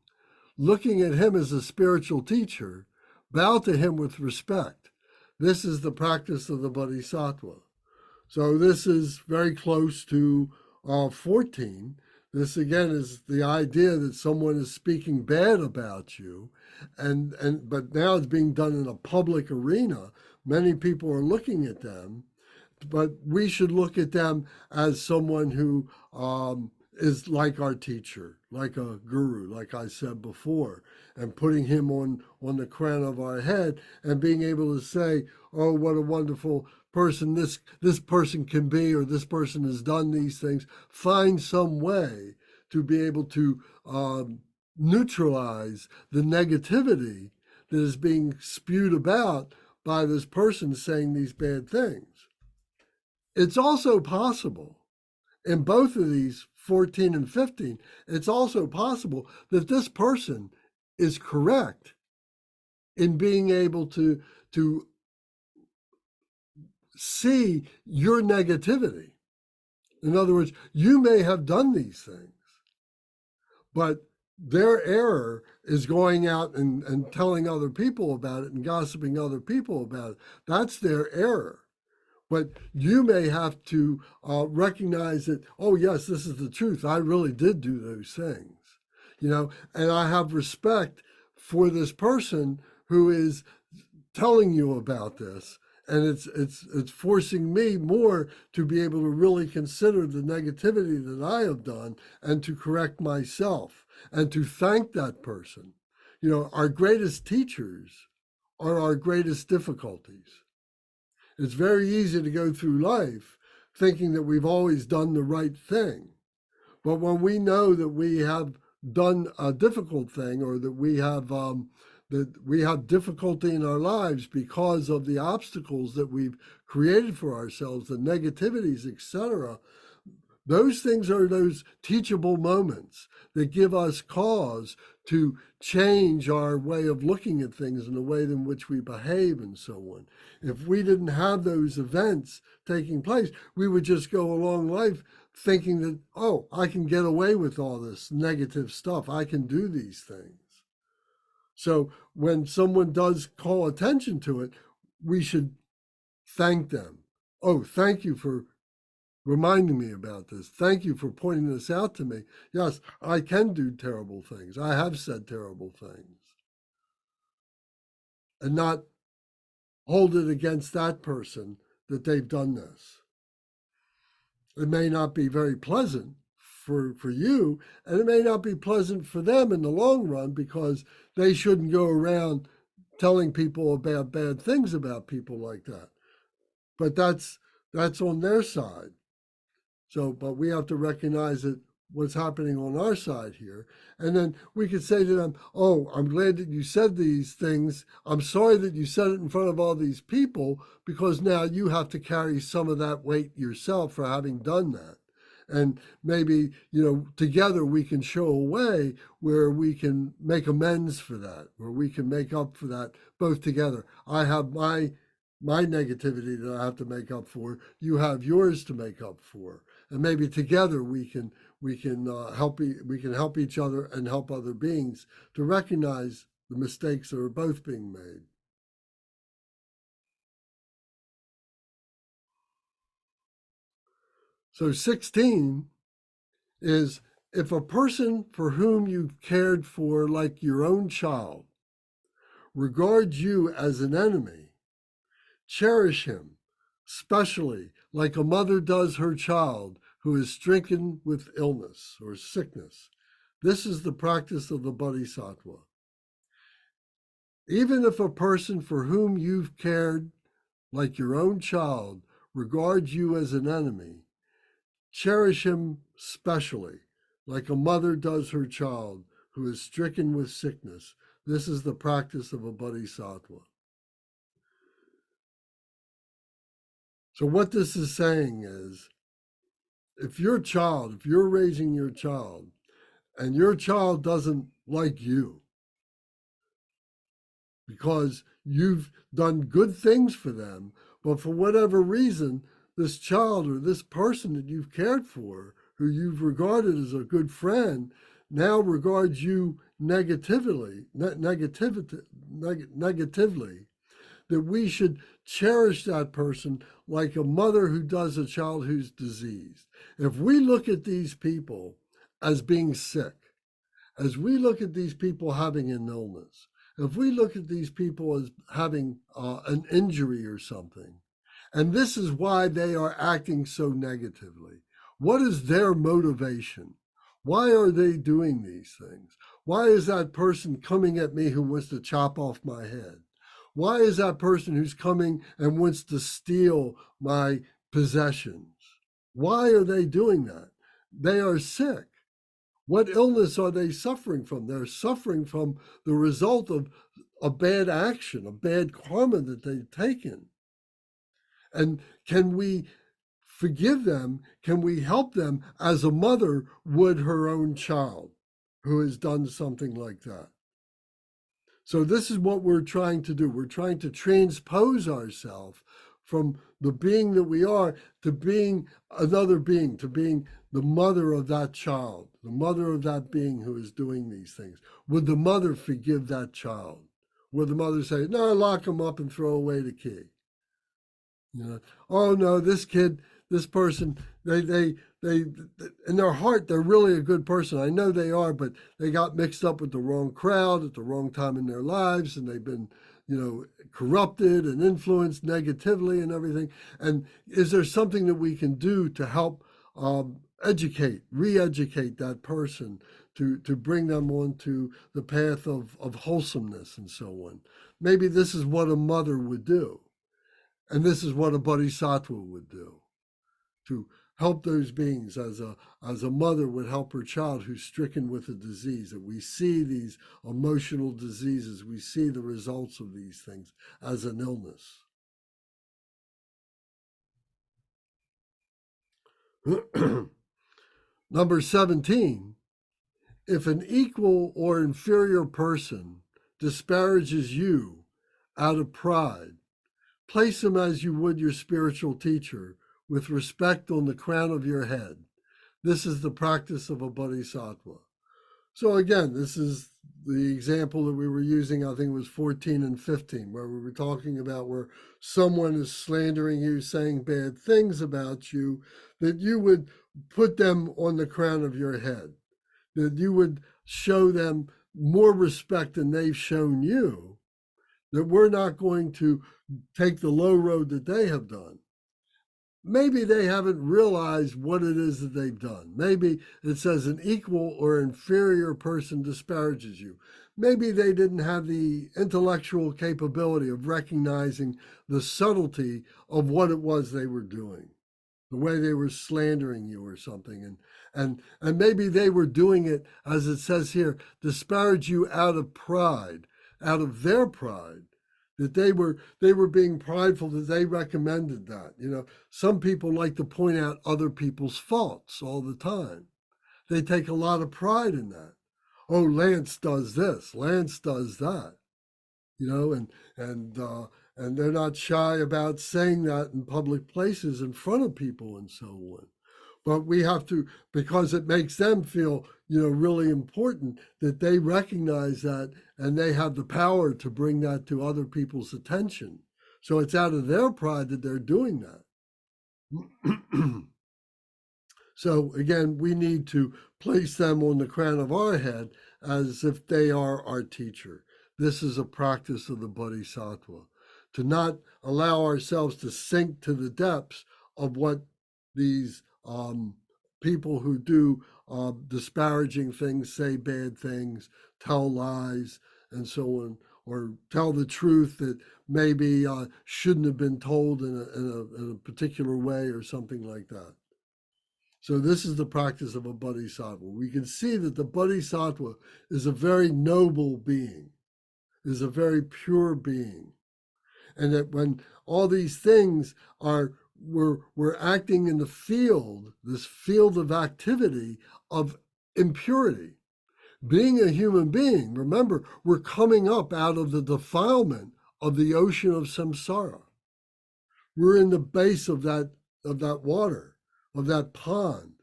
looking at him as a spiritual teacher, bow to him with respect. This is the practice of the Bodhisattva. So this is very close to 14. This again is the idea that someone is speaking bad about you, but now it's being done in a public arena. Many people are looking at them, but we should look at them as someone who is like our teacher, like a guru, like I said before, and putting him on the crown of our head and being able to say, oh, what a wonderful person this person can be, or this person has done these things. Find some way to be able to neutralize the negativity that is being spewed about by this person saying these bad things. It's also possible, in both of these, 14 and 15, it's also possible that this person is correct in being able to see your negativity. In other words, you may have done these things, but their error is going out and telling other people about it and gossiping other people about it. That's their error. But you may have to recognize that, oh, yes, this is the truth. I really did do those things, you know, and I have respect for this person who is telling you about this. And it's forcing me more to be able to really consider the negativity that I have done and to correct myself and to thank that person. You know, our greatest teachers are our greatest difficulties. It's very easy to go through life thinking that we've always done the right thing. But when we know that we have done a difficult thing, or that we have difficulty in our lives because of the obstacles that we've created for ourselves, the negativities, etc., those things are those teachable moments that give us cause to change our way of looking at things and the way in which we behave and so on. If we didn't have those events taking place, we would just go along life thinking that, oh, I can get away with all this negative stuff. I can do these things. So when someone does call attention to it, we should thank them. Oh, thank you for reminding me about this. Thank you for pointing this out to me. Yes, I can do terrible things. I have said terrible things. And not hold it against that person that they've done this. It may not be very pleasant for you, and it may not be pleasant for them in the long run, because they shouldn't go around telling people about bad things about people like that. But that's on their side. So, but we have to recognize that what's happening on our side here. And then we could say to them, oh, I'm glad that you said these things. I'm sorry that you said it in front of all these people, because now you have to carry some of that weight yourself for having done that. And maybe, you know, together we can show a way where we can make amends for that, where we can make up for that both together. I have my negativity that I have to make up for. You have yours to make up for. And maybe together we can we can we can help each other and help other beings to recognize the mistakes that are both being made. So 16 is, if a person for whom you've cared for like your own child regards you as an enemy, cherish him, especially like a mother does her child who is stricken with illness or sickness. This is the practice of the Bodhisattva. Even if a person for whom you've cared like your own child regards you as an enemy, cherish him specially, like a mother does her child who is stricken with sickness. This is the practice of a Bodhisattva. So what this is saying is, if you're raising your child, and your child doesn't like you because you've done good things for them, but for whatever reason, this child or this person that you've cared for, who you've regarded as a good friend, now regards you negatively, that we should cherish that person like a mother who does a child who's diseased. If we look at these people as being sick, as we look at these people having an illness, if we look at these people as having an injury or something, and this is why they are acting so negatively, what is their motivation? Why are they doing these things? Why is that person coming at me who wants to chop off my head? Why is that person who's coming and wants to steal my possessions? Why are they doing that? They are sick. What illness are they suffering from? They're suffering from the result of a bad action, a bad karma that they've taken. And can we forgive them? Can we help them as a mother would her own child who has done something like that? So this is what we're trying to do. We're trying to transpose ourselves from the being that we are to being another being, to being the mother of that child, the mother of that being who is doing these things. Would the mother forgive that child? Would the mother say, no, lock him up and throw away the key? You know, oh no, this kid, this person, they in their heart, they're really a good person. I know they are, but they got mixed up with the wrong crowd at the wrong time in their lives, and they've been, corrupted and influenced negatively and everything. And is there something that we can do to help re-educate that person to bring them onto the path of wholesomeness and so on? Maybe this is what a mother would do. And this is what a bodhisattva would do, to help those beings as a mother would help her child who's stricken with a disease. That we see these emotional diseases, we see the results of these things as an illness. Number 17, if an equal or inferior person disparages you out of pride, place him as you would your spiritual teacher, with respect on the crown of your head. This is the practice of a bodhisattva. So again, this is the example that we were using, I think it was 14 and 15, where we were talking about where someone is slandering you, saying bad things about you, that you would put them on the crown of your head, that you would show them more respect than they've shown you, that we're not going to take the low road that they have done. Maybe they haven't realized what it is that they've done. Maybe it says an equal or inferior person disparages you. Maybe they didn't have the intellectual capability of recognizing the subtlety of what it was they were doing, the way they were slandering you or something. And maybe they were doing it, as it says here, disparage you out of pride, out of their pride. That they were being prideful, that they recommended that. Some people like to point out other people's faults all the time. They take a lot of pride in that. Oh, Lance does this, Lance does that. And they're not shy about saying that in public places in front of people and so on. But we have to, because it makes them feel, really important, that they recognize that and they have the power to bring that to other people's attention. So it's out of their pride that they're doing that. So again, we need to place them on the crown of our head as if they are our teacher. This is a practice of the Bodhisattva, to not allow ourselves to sink to the depths of what these people who do disparaging things, say bad things, tell lies, and so on, or tell the truth that maybe shouldn't have been told in a particular way or something like that. So this is the practice of a Bodhisattva. We can see that the Bodhisattva is a very noble being, is a very pure being. And that when all these things we're acting in the field, this field of activity of impurity. Being a human being, remember, we're coming up out of the defilement of the ocean of samsara. We're in the base of that water, of that pond.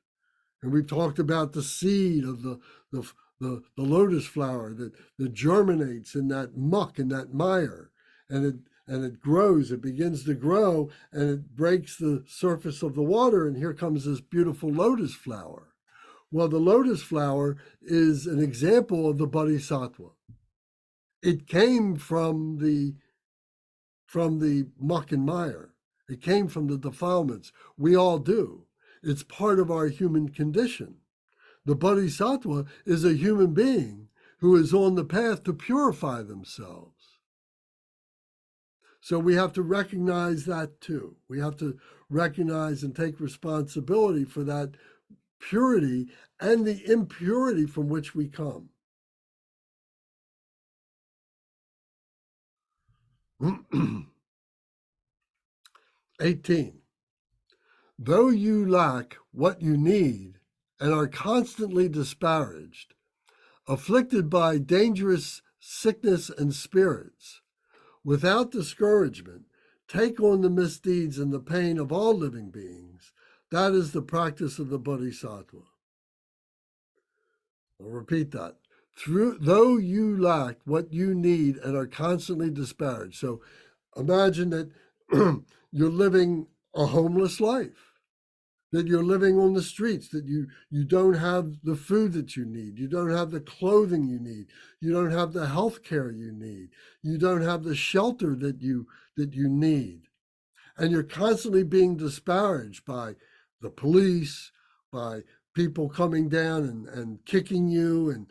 And we've talked about the seed of the lotus flower that germinates in that muck, in that mire, and it grows, it begins to grow, and it breaks the surface of the water, and here comes this beautiful lotus flower. Well, the lotus flower is an example of the Bodhisattva. It came from the muck and mire. It came from the defilements. We all do. It's part of our human condition. The Bodhisattva is a human being who is on the path to purify themselves. So we have to recognize that too. We have to recognize and take responsibility for that purity and the impurity from which we come. 18. Though you lack what you need and are constantly disparaged, afflicted by dangerous sickness and spirits, without discouragement, take on the misdeeds and the pain of all living beings. That is the practice of the Bodhisattva. I'll repeat that. Though you lack what you need and are constantly disparaged. So imagine that you're living a homeless life, that you're living on the streets, that you don't have the food that you need, you don't have the clothing you need, you don't have the health care you need, you don't have the shelter that you need. And you're constantly being disparaged by the police, by people coming down and kicking you and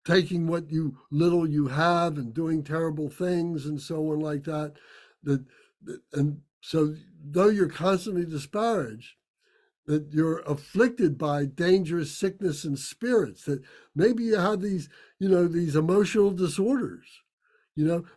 taking what little you have and doing terrible things and so on like that. And so though you're constantly disparaged, that you're afflicted by dangerous sickness and spirits, that maybe you have these emotional disorders,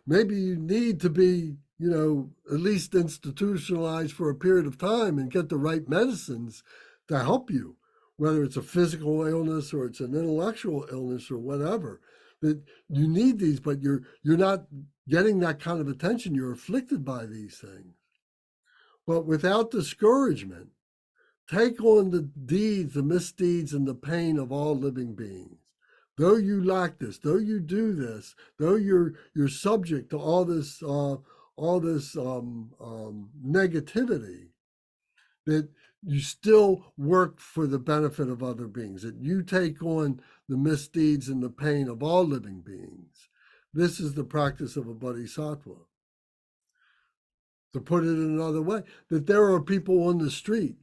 maybe you need to be, at least institutionalized for a period of time and get the right medicines to help you, whether it's a physical illness or it's an intellectual illness or whatever, that you need these, but you're not getting that kind of attention. You're afflicted by these things. But without discouragement, take on the deeds, the misdeeds, and the pain of all living beings. Though you lack this, though you do this, though you're subject to all this negativity, that you still work for the benefit of other beings, that you take on the misdeeds and the pain of all living beings. This is the practice of a Bodhisattva. To put it in another way, that there are people on the street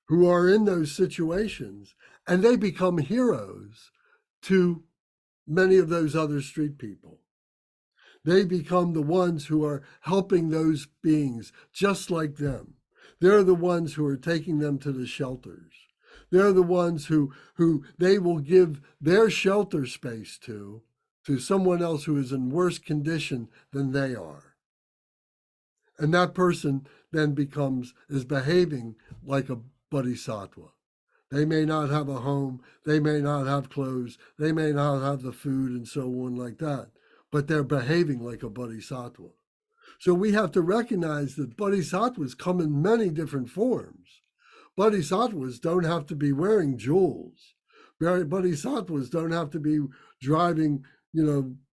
who are in those situations and they become heroes to many of those other street people. They become the ones who are helping those beings just like them. They're the ones who are taking them to the shelters. They're the ones who they will give their shelter space to someone else who is in worse condition than they are. And that person then is behaving like a Bodhisattva. They may not have a home, they may not have clothes, they may not have the food and so on like that, but they're behaving like a Bodhisattva. So we have to recognize that bodhisattvas come in many different forms. Bodhisattvas don't have to be wearing jewels. Bodhisattvas don't have to be driving,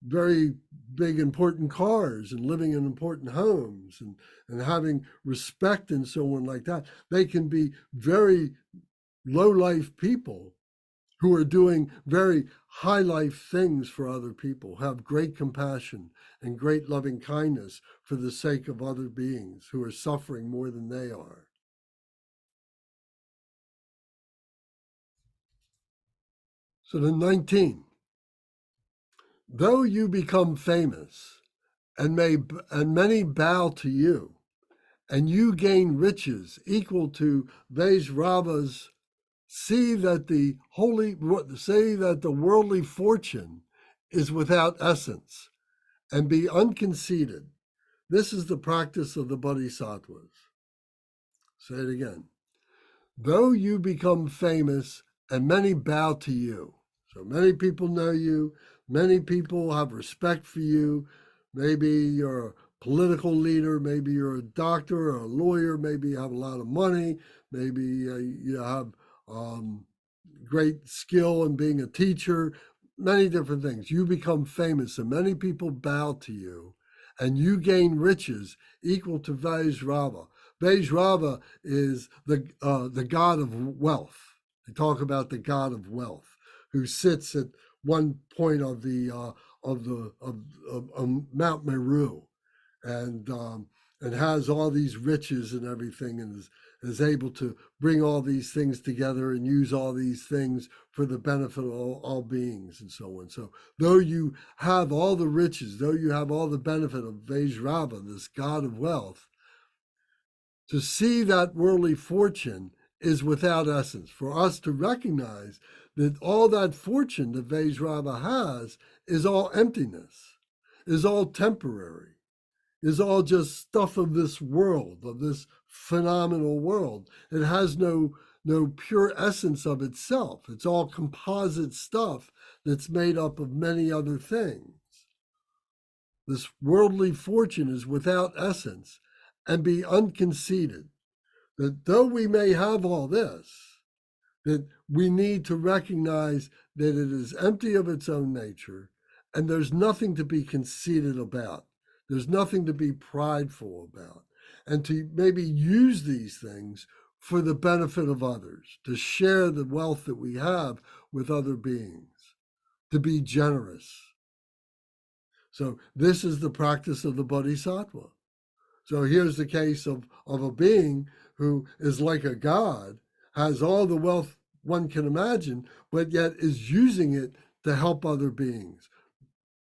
very big important cars and living in important homes and having respect and so on like that. They can be very low life people who are doing very high life things for other people, have great compassion and great loving kindness for the sake of other beings who are suffering more than they are. So then 19, though you become famous and many bow to you, and you gain riches equal to Vajrava's, see that the worldly fortune is without essence, and be unconceited. This is the practice of the bodhisattvas. Say it again. Though you become famous and many bow to you, so many people know you, many people have respect for you. Maybe you're a political leader, maybe you're a doctor or a lawyer, maybe you have a lot of money, maybe you have great skill in being a teacher, many different things. You become famous and many people bow to you, and you gain riches equal to Vajrava. Vajrava is the god of wealth. They talk about the god of wealth, who sits at one point of Mount Meru, and has all these riches and everything, and is able to bring all these things together and use all these things for the benefit of all beings and so on. So though you have all the riches, though you have all the benefit of Vajrava, this god of wealth, to see that worldly fortune is without essence. For us to recognize that all that fortune that Vajrava has is all emptiness, is all temporary, is all just stuff of this world, of this phenomenal world. It has no pure essence of itself. It's all composite stuff that's made up of many other things. This worldly fortune is without essence, and be unconceited. That though we may have all this, that we need to recognize that it is empty of its own nature, and there's nothing to be conceited about. There's nothing to be prideful about, and to maybe use these things for the benefit of others, to share the wealth that we have with other beings, to be generous. So this is the practice of the Bodhisattva. So here's the case of a being who is like a god, has all the wealth one can imagine, but yet is using it to help other beings.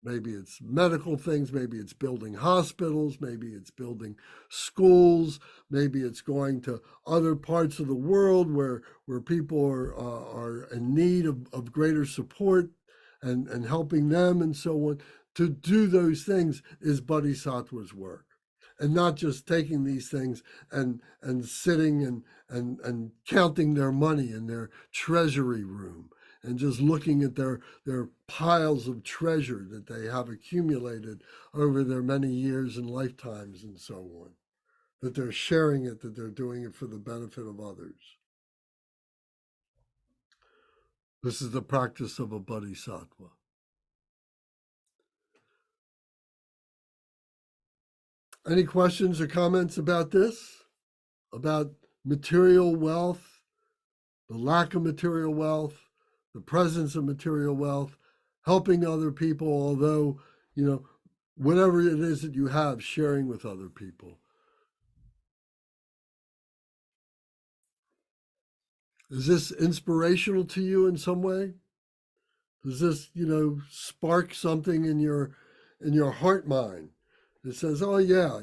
Maybe it's medical things, maybe it's building hospitals, maybe it's building schools, maybe it's going to other parts of the world where people are in need of greater support and helping them and so on. To do those things is Bodhisattva's work. And not just taking these things and sitting and counting their money in their treasury room and just looking at their piles of treasure that they have accumulated over their many years and lifetimes and so on. That they're sharing it, that they're doing it for the benefit of others. This is the practice of a bodhisattva. Any questions or comments about this? About material wealth, the lack of material wealth, the presence of material wealth, helping other people, although, whatever it is that you have, sharing with other people. Is this inspirational to you in some way? Does this, spark something in your heart mind? It says, oh yeah,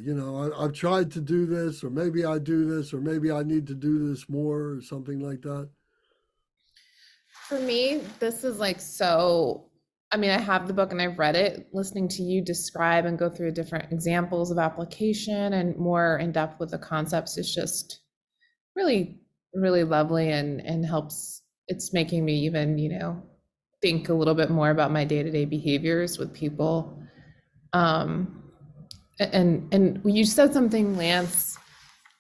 I've tried to do this, or maybe I do this, or maybe I need to do this more, or something like that. For me, this is I have the book and I've read it. Listening to you describe and go through different examples of application and more in depth with the concepts is just really, really lovely and helps. It's making me even, think a little bit more about my day-to-day behaviors with people. And you said something, Lance,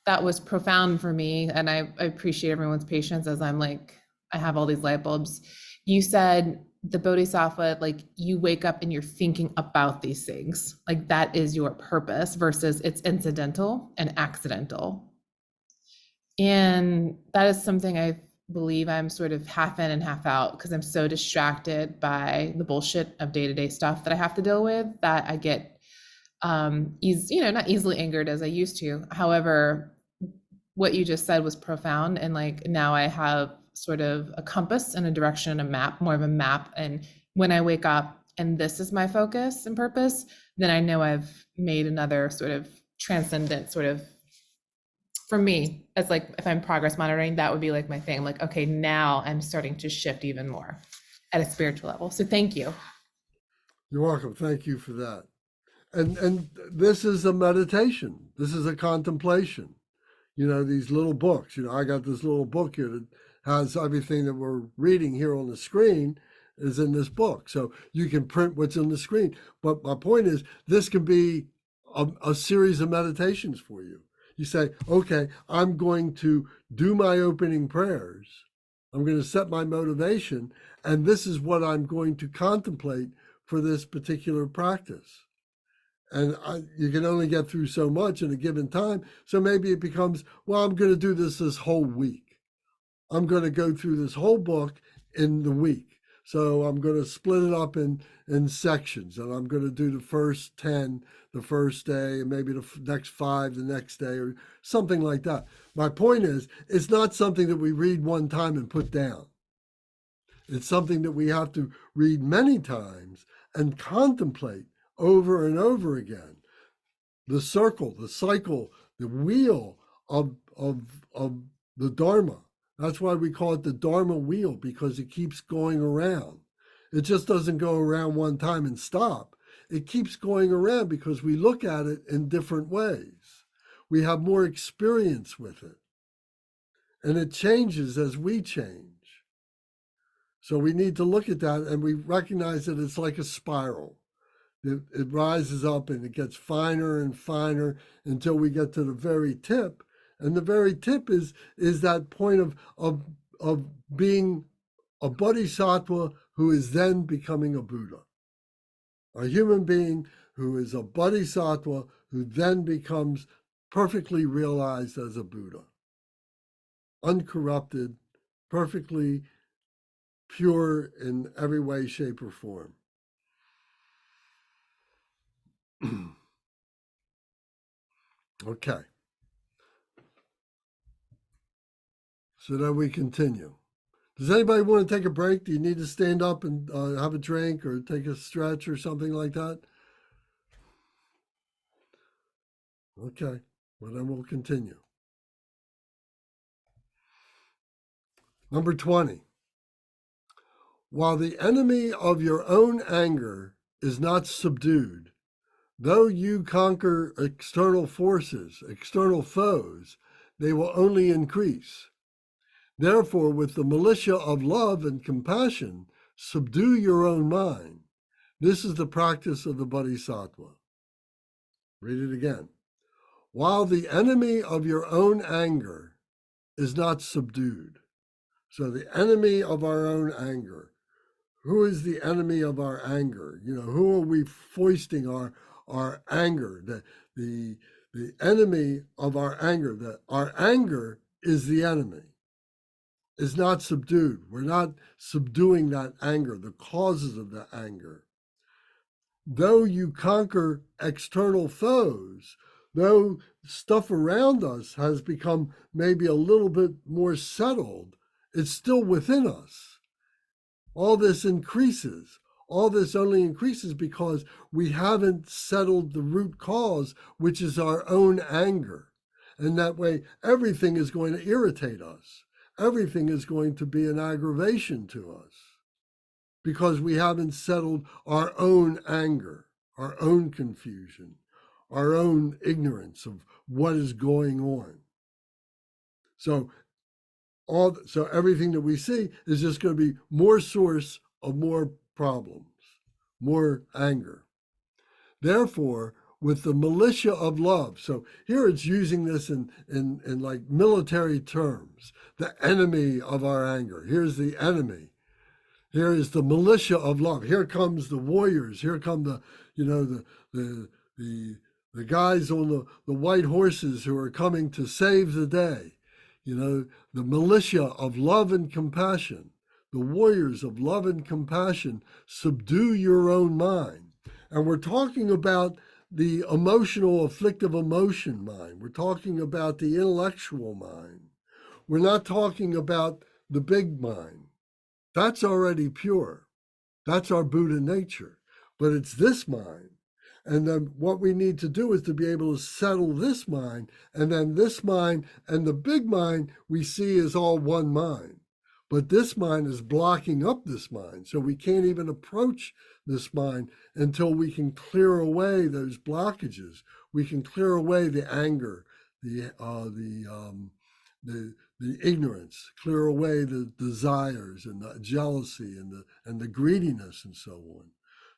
that was profound for me, and I appreciate everyone's patience as I'm like, I have all these light bulbs. You said the Bodhisattva, like you wake up and you're thinking about these things, like that is your purpose versus it's incidental and accidental. And that is something I believe I'm sort of half in and half out because I'm so distracted by the bullshit of day-to-day stuff that I have to deal with that I get not easily angered as I used to. However, what you just said was profound, and like now I have sort of a compass and a direction, a map, more of a map. And when I wake up and this is my focus and purpose, then I know I've made another sort of transcendent sort of, for me, as like if I'm progress monitoring, that would be like my thing. I'm like, okay, now I'm starting to shift even more at a spiritual level. So thank you. You're welcome. Thank you for that. And this is a meditation. This is a contemplation. These little books. I got this little book here that has everything that we're reading here on the screen is in this book. So you can print what's on the screen. But my point is, this can be a series of meditations for you. You say, okay, I'm going to do my opening prayers. I'm going to set my motivation, and this is what I'm going to contemplate for this particular practice. And you can only get through so much in a given time. So maybe it becomes, well, I'm going to do this whole week. I'm going to go through this whole book in the week. So I'm going to split it up in sections, and I'm going to do the first 10 the first day, and maybe the next 5 the next day, or something like that. My point is, it's not something that we read one time and put down. It's something that we have to read many times and contemplate over and over again. The circle, the cycle, the wheel of the Dharma. That's why we call it the Dharma wheel, because it keeps going around. It just doesn't go around one time and stop. It keeps going around because we look at it in different ways. We have more experience with it. And it changes as we change. So we need to look at that, and we recognize that it's like a spiral. It rises up and it gets finer and finer until we get to the very tip. And the very tip is that point of being a bodhisattva who is then becoming a Buddha. A human being who is a bodhisattva who then becomes perfectly realized as a Buddha. Uncorrupted, perfectly pure in every way, shape, or form. Okay. So then we continue. Does anybody want to take a break? Do you need to stand up and have a drink or take a stretch or something like that? Okay. Well, then we'll continue. Number 20. While the enemy of your own anger is not subdued, though you conquer external forces, external foes, they will only increase. Therefore, with the militia of love and compassion, subdue your own mind. This is the practice of the Bodhisattva. Read it again. While the enemy of your own anger is not subdued. So the enemy of our own anger. Who is the enemy of our anger? Who are we foisting our anger? The enemy of our anger. Our anger is the enemy. Is not subdued. We're not subduing that anger, the causes of the anger. Though you conquer external foes, though stuff around us has become maybe a little bit more settled, it's still within us. All this increases. All this only increases because we haven't settled the root cause, which is our own anger. And that way, everything is going to irritate us. Everything is going to be an aggravation to us because we haven't settled our own anger, our own confusion, our own ignorance of what is going on. So everything that we see is just going to be more source of more problems, more anger. Therefore, with the militia of love. So here it's using this in like military terms, the enemy of our anger. Here's the enemy. Here is the militia of love. Here comes the warriors. Here come the, you know, the guys on the white horses who are coming to save the day. You know, the militia of love and compassion, the warriors of love and compassion, subdue your own mind. And we're talking about the emotional, afflictive emotion mind. We're talking about the intellectual mind. We're not talking about the big mind. That's already pure. That's our Buddha nature. But it's this mind. And then what we need to do is to be able to settle this mind, and then this mind and the big mind we see as all one mind. But this mind is blocking up this mind. So we can't even approach this mind until we can clear away those blockages. We can clear away the anger, the ignorance, clear away the desires and the jealousy and the greediness and so on.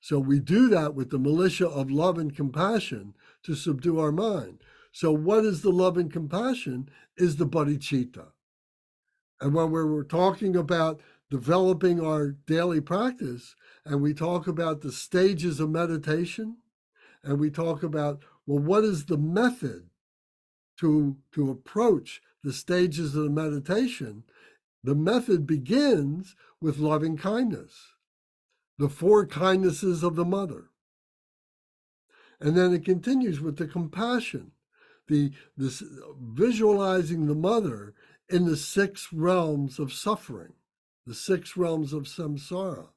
So we do that with the militia of love and compassion to subdue our mind. So what is the love and compassion is the bodhicitta. And when we're talking about developing our daily practice, and we talk about the stages of meditation, and we talk about, well, what is the method to approach the stages of the meditation? The method begins with loving kindness, the 4 kindnesses of the mother. And then it continues with the compassion, this visualizing the mother in the 6 realms of suffering, the 6 realms of samsara,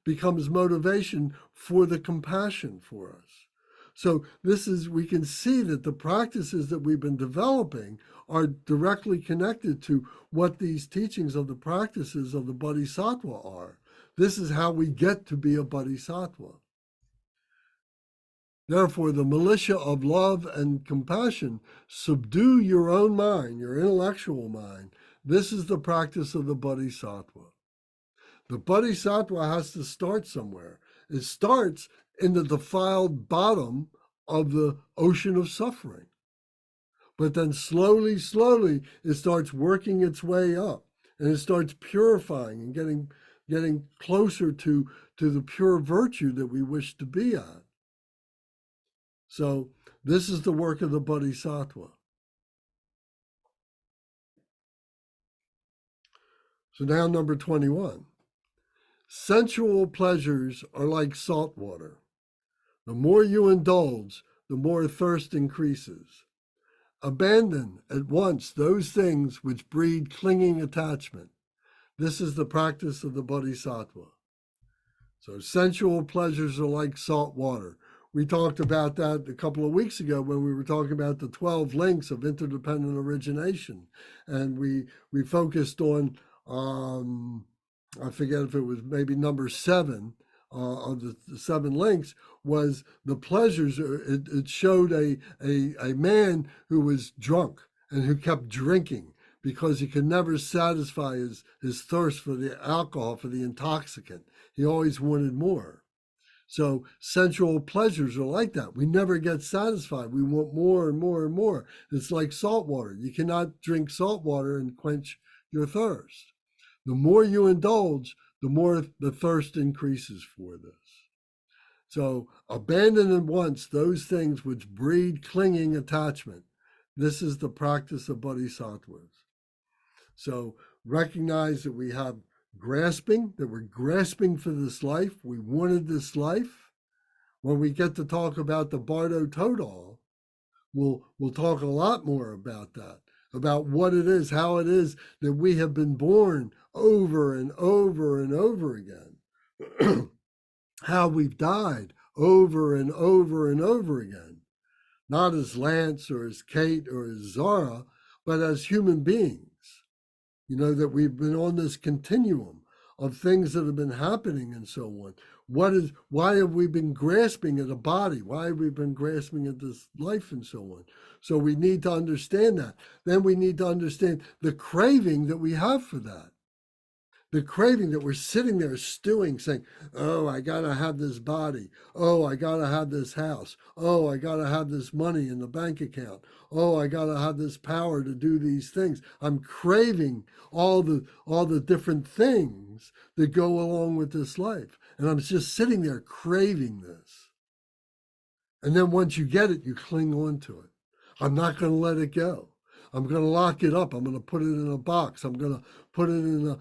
becomes motivation for the compassion for us. So we can see that the practices that we've been developing are directly connected to what these teachings of the practices of the Bodhisattva are. This is how we get to be a Bodhisattva. Therefore, the militia of love and compassion, subdue your own mind, your intellectual mind. This is the practice of the Bodhisattva. The Bodhisattva has to start somewhere. It starts in the defiled bottom of the ocean of suffering. But then slowly, it starts working its way up, and it starts purifying and getting closer to the pure virtue that we wish to be at. So this is the work of the Bodhisattva. So now number 21. Sensual pleasures are like salt water. The more you indulge, the more thirst increases. Abandon at once those things which breed clinging attachment. This is the practice of the Bodhisattva. So sensual pleasures are like salt water. We talked about that a couple of weeks ago when we were talking about the 12 links of interdependent origination. And we focused on, I forget if it was maybe number 7 of the 7 links, was the pleasures. It showed a man who was drunk and who kept drinking because he could never satisfy his thirst for the alcohol, for the intoxicant. He always wanted more. So sensual pleasures are like that. We never get satisfied. We want more and more and more. It's like salt water. You cannot drink salt water and quench your thirst. The more you indulge, the more the thirst increases for this. So abandon at once those things which breed clinging attachment. This is the practice of bodhisattvas. So recognize that we have grasping, that we're grasping for this life. We wanted this life. When we get to talk about the Bardo Todal, we'll talk a lot more about that, about what it is, how it is that we have been born over and over and over again, how we've died over and over and over again, not as Lance or as Kate or as Zara, but as human beings. You know, that we've been on this continuum of things that have been happening and so on. Why have we been grasping at a body? Why have we been grasping at this life and so on? So we need to understand that. Then we need to understand the craving that we have for that. The craving that we're sitting there stewing, saying, oh, I got to have this body. Oh, I got to have this house. Oh, I got to have this money in the bank account. Oh, I got to have this power to do these things. I'm craving all the different things that go along with this life. And I'm just sitting there craving this. And then once you get it, you cling on to it. I'm not going to let it go. I'm going to lock it up. I'm going to put it in a box. I'm going to put it in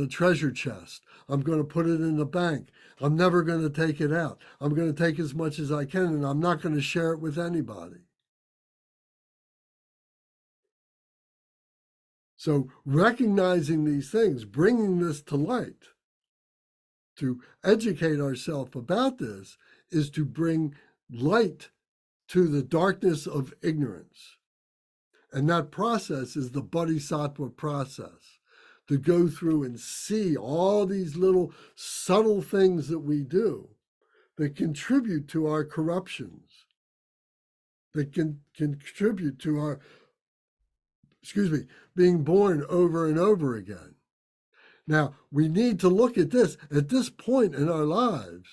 a treasure chest. I'm going to put it in the bank. I'm never going to take it out. I'm going to take as much as I can, and I'm not going to share it with anybody. So recognizing these things, bringing this to light, to educate ourselves about this, is to bring light to the darkness of ignorance. And that process is the Bodhisattva process, to go through and see all these little subtle things that we do that contribute to our corruptions, that can contribute to our, being born over and over again. Now, we need to look at this point in our lives.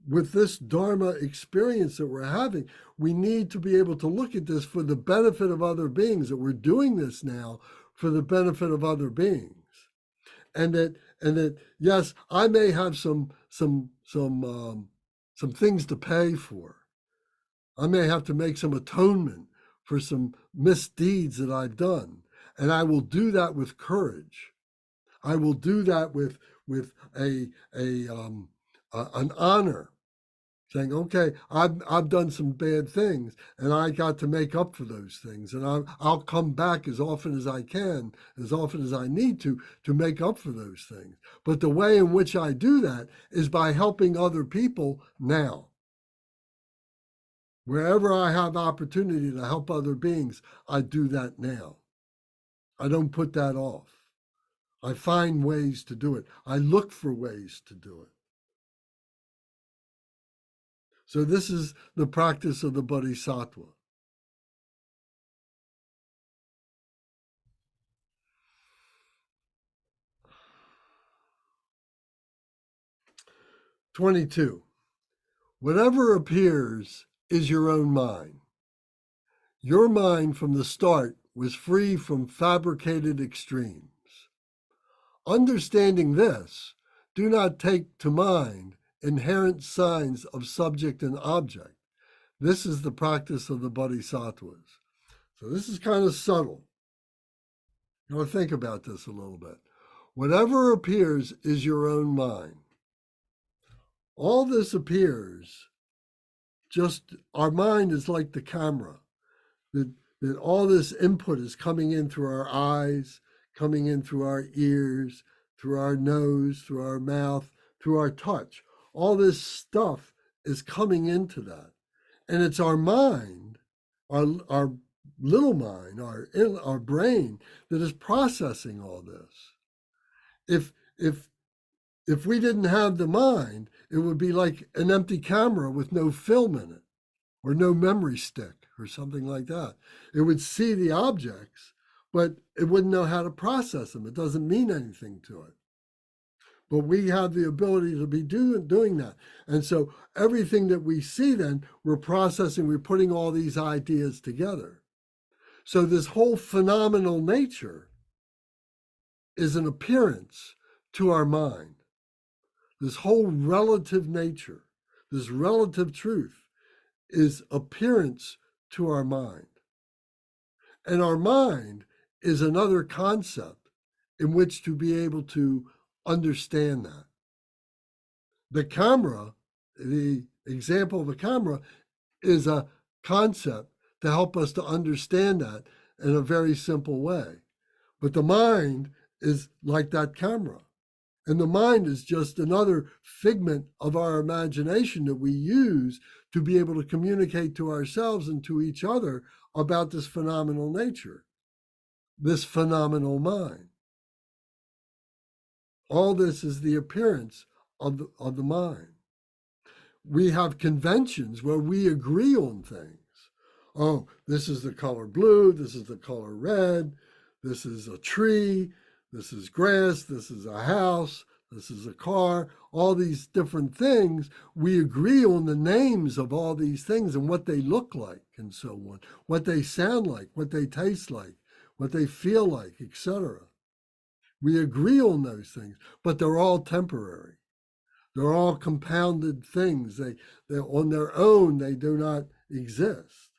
With this Dharma experience that we're having, we need to be able to look at this for the benefit of other beings, that we're doing this now for the benefit of other beings. And that yes, I may have some things to pay for. I may have to make some atonement for some misdeeds that I've done. And I will do that with courage. I will do that with an honor. Saying, okay, I've done some bad things, and I got to make up for those things, and I'll come back as often as I can, as often as I need to make up for those things. But the way in which I do that is by helping other people now. Wherever I have opportunity to help other beings, I do that now. I don't put that off. I find ways to do it. I look for ways to do it. So this is the practice of the Bodhisattva. "22. Whatever appears is your own mind. Your mind from the start was free from fabricated extremes. Understanding this, do not take to mind inherent signs of subject and object. This is the practice of the Bodhisattvas." So this is kind of subtle. You want to think about this a little bit. Whatever appears is your own mind. All this appears, just our mind is like the camera, that all this input is coming in through our eyes, coming in through our ears, through our nose, through our mouth, through our touch. All this stuff is coming into that. And it's our mind, our little mind, our brain that is processing all this. If we didn't have the mind, it would be like an empty camera with no film in it, or no memory stick, or something like that. It would see the objects, but it wouldn't know how to process them. It doesn't mean anything to it. But we have the ability to be doing that. And so everything that we see then, we're processing, we're putting all these ideas together. So this whole phenomenal nature is an appearance to our mind. This whole relative nature, this relative truth, is appearance to our mind. And our mind is another concept in which to be able to understand that. The camera, the example of a camera, is a concept to help us to understand that in a very simple way. But the mind is like that camera. And the mind is just another figment of our imagination that we use to be able to communicate to ourselves and to each other about this phenomenal nature, this phenomenal mind. All this is the appearance of the mind. We have conventions where we agree on things. Oh, this is the color blue, this is the color red, this is a tree, This is grass, this is a house, this is a car, all these different things. We agree on the names of all these things and what they look like and so on, what they sound like, what they taste like, what they feel like, etc. We agree on those things, but they're all temporary. They're all compounded things. They're on their own, they do not exist.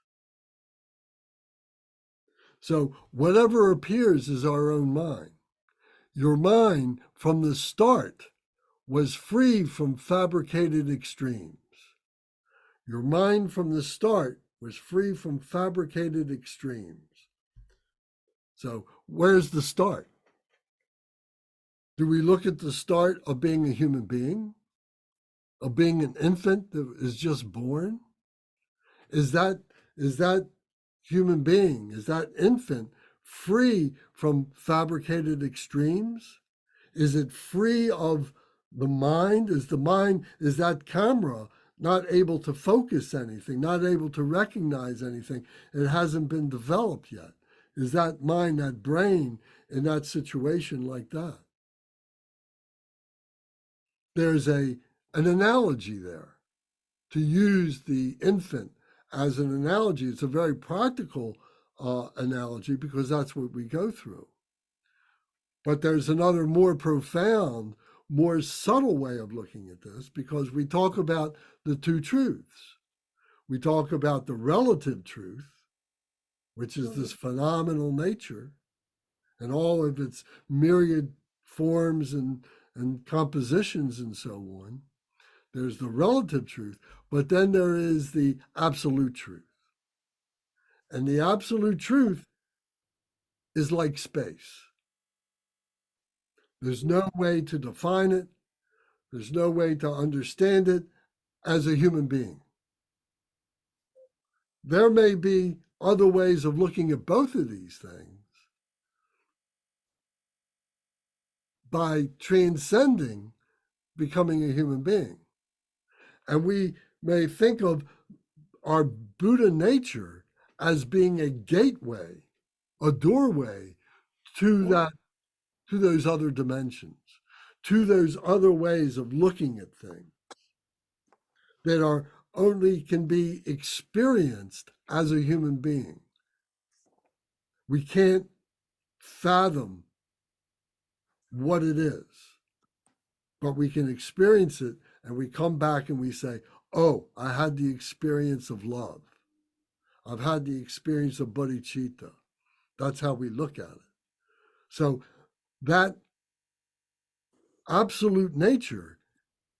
So whatever appears is our own mind. Your mind from the start was free from fabricated extremes. Your mind from the start was free from fabricated extremes. So where's the start? Do we look at the start of being a human being? Of being an infant that is just born? Is that human being, is that infant free from fabricated extremes? Is it free of the mind? Is that camera not able to focus anything, not able to recognize anything? It hasn't been developed yet. Is that mind, that brain in that situation like that? There's an analogy there. To use the infant as an analogy, it's a very practical analogy because that's what we go through. But there's another more profound, more subtle way of looking at this, because we talk about the two truths. We talk about the relative truth, which is this phenomenal nature and all of its myriad forms and compositions and so on. There's the relative truth, but then there is the absolute truth. And the absolute truth is like space. There's no way to define it. There's no way to understand it as a human being. There may be other ways of looking at both of these things by transcending becoming a human being. And we may think of our Buddha nature as being a gateway, a doorway to those other dimensions, to those other ways of looking at things that are only can be experienced as a human being. We can't fathom what it is, but we can experience it, and we come back and we say, oh, I had the experience of love. I've had the experience of bodhicitta. That's how we look at it. So that absolute nature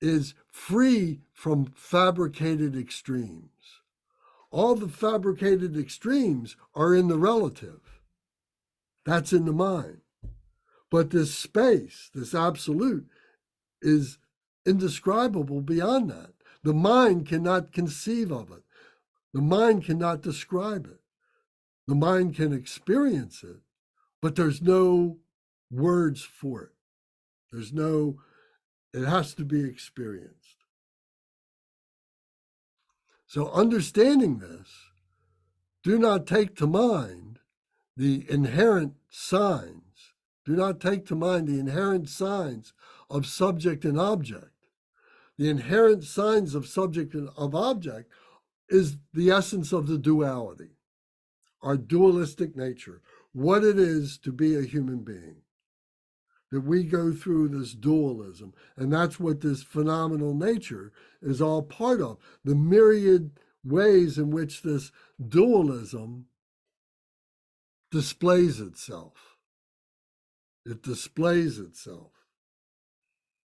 is free from fabricated extremes. All the fabricated extremes are in the relative. That's in the mind. But this space, this absolute, is indescribable beyond that. The mind cannot conceive of it. The mind cannot describe it. The mind can experience it, but there's no words for it. It has to be experienced. So understanding this, do not take to mind the inherent signs. Do not take to mind the inherent signs of subject and object. The inherent signs of subject and of object is the essence of the duality, our dualistic nature, what it is to be a human being. That we go through this dualism, and that's what this phenomenal nature is all part of. The myriad ways in which this dualism displays itself. It displays itself.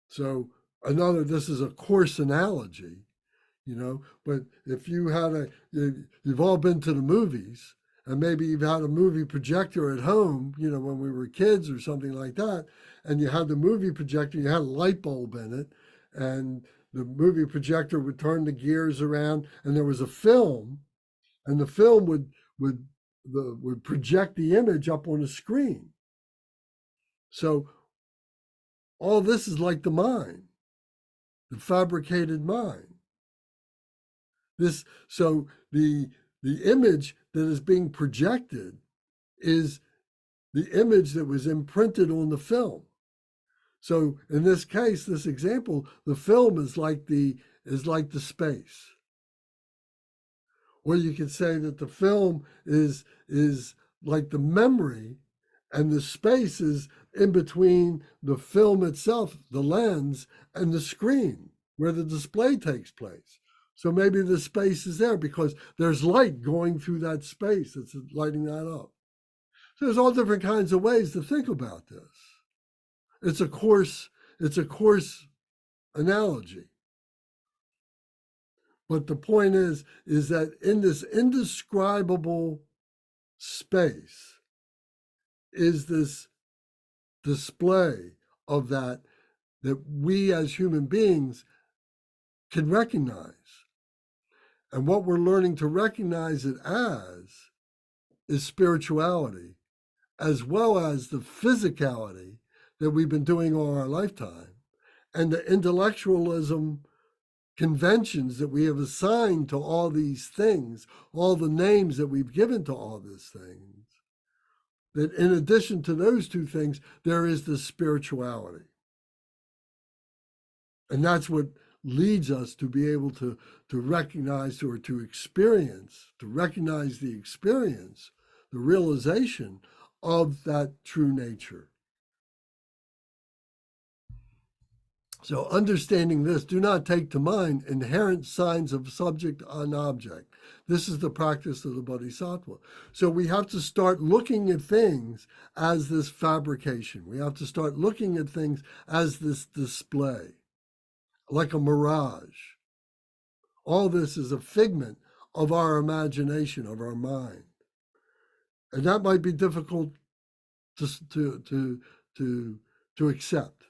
So this is a coarse analogy, but if you've all been to the movies, and maybe you've had a movie projector at home, when we were kids or something like that, and you had the movie projector, you had a light bulb in it, and the movie projector would turn the gears around, and there was a film, and the film would project the image up on a screen. So all this is like the mind, the fabricated mind. So the image that is being projected is the image that was imprinted on the film. So in this case, this example, the film is like the space. Or you could say that the film is like the memory, and the space is in between the film itself, the lens, and the screen where the display takes place. So maybe the space is there because there's light going through that space that's lighting that up. So there's all different kinds of ways to think about this. It's a coarse analogy. But the point is that in this indescribable space is this display of that we as human beings can recognize. And what we're learning to recognize it as is spirituality, as well as the physicality that we've been doing all our lifetime, and the intellectualism conventions that we have assigned to all these things, all the names that we've given to all these things, that in addition to those two things, there is the spirituality. And that's what leads us to be able to recognize or to experience, to recognize the experience, the realization of that true nature. So understanding this, do not take to mind inherent signs of subject and object. This is the practice of the Bodhisattva. So we have to start looking at things as this fabrication. We have to start looking at things as this display, like a mirage. All this is a figment of our imagination, of our mind. And that might be difficult to accept.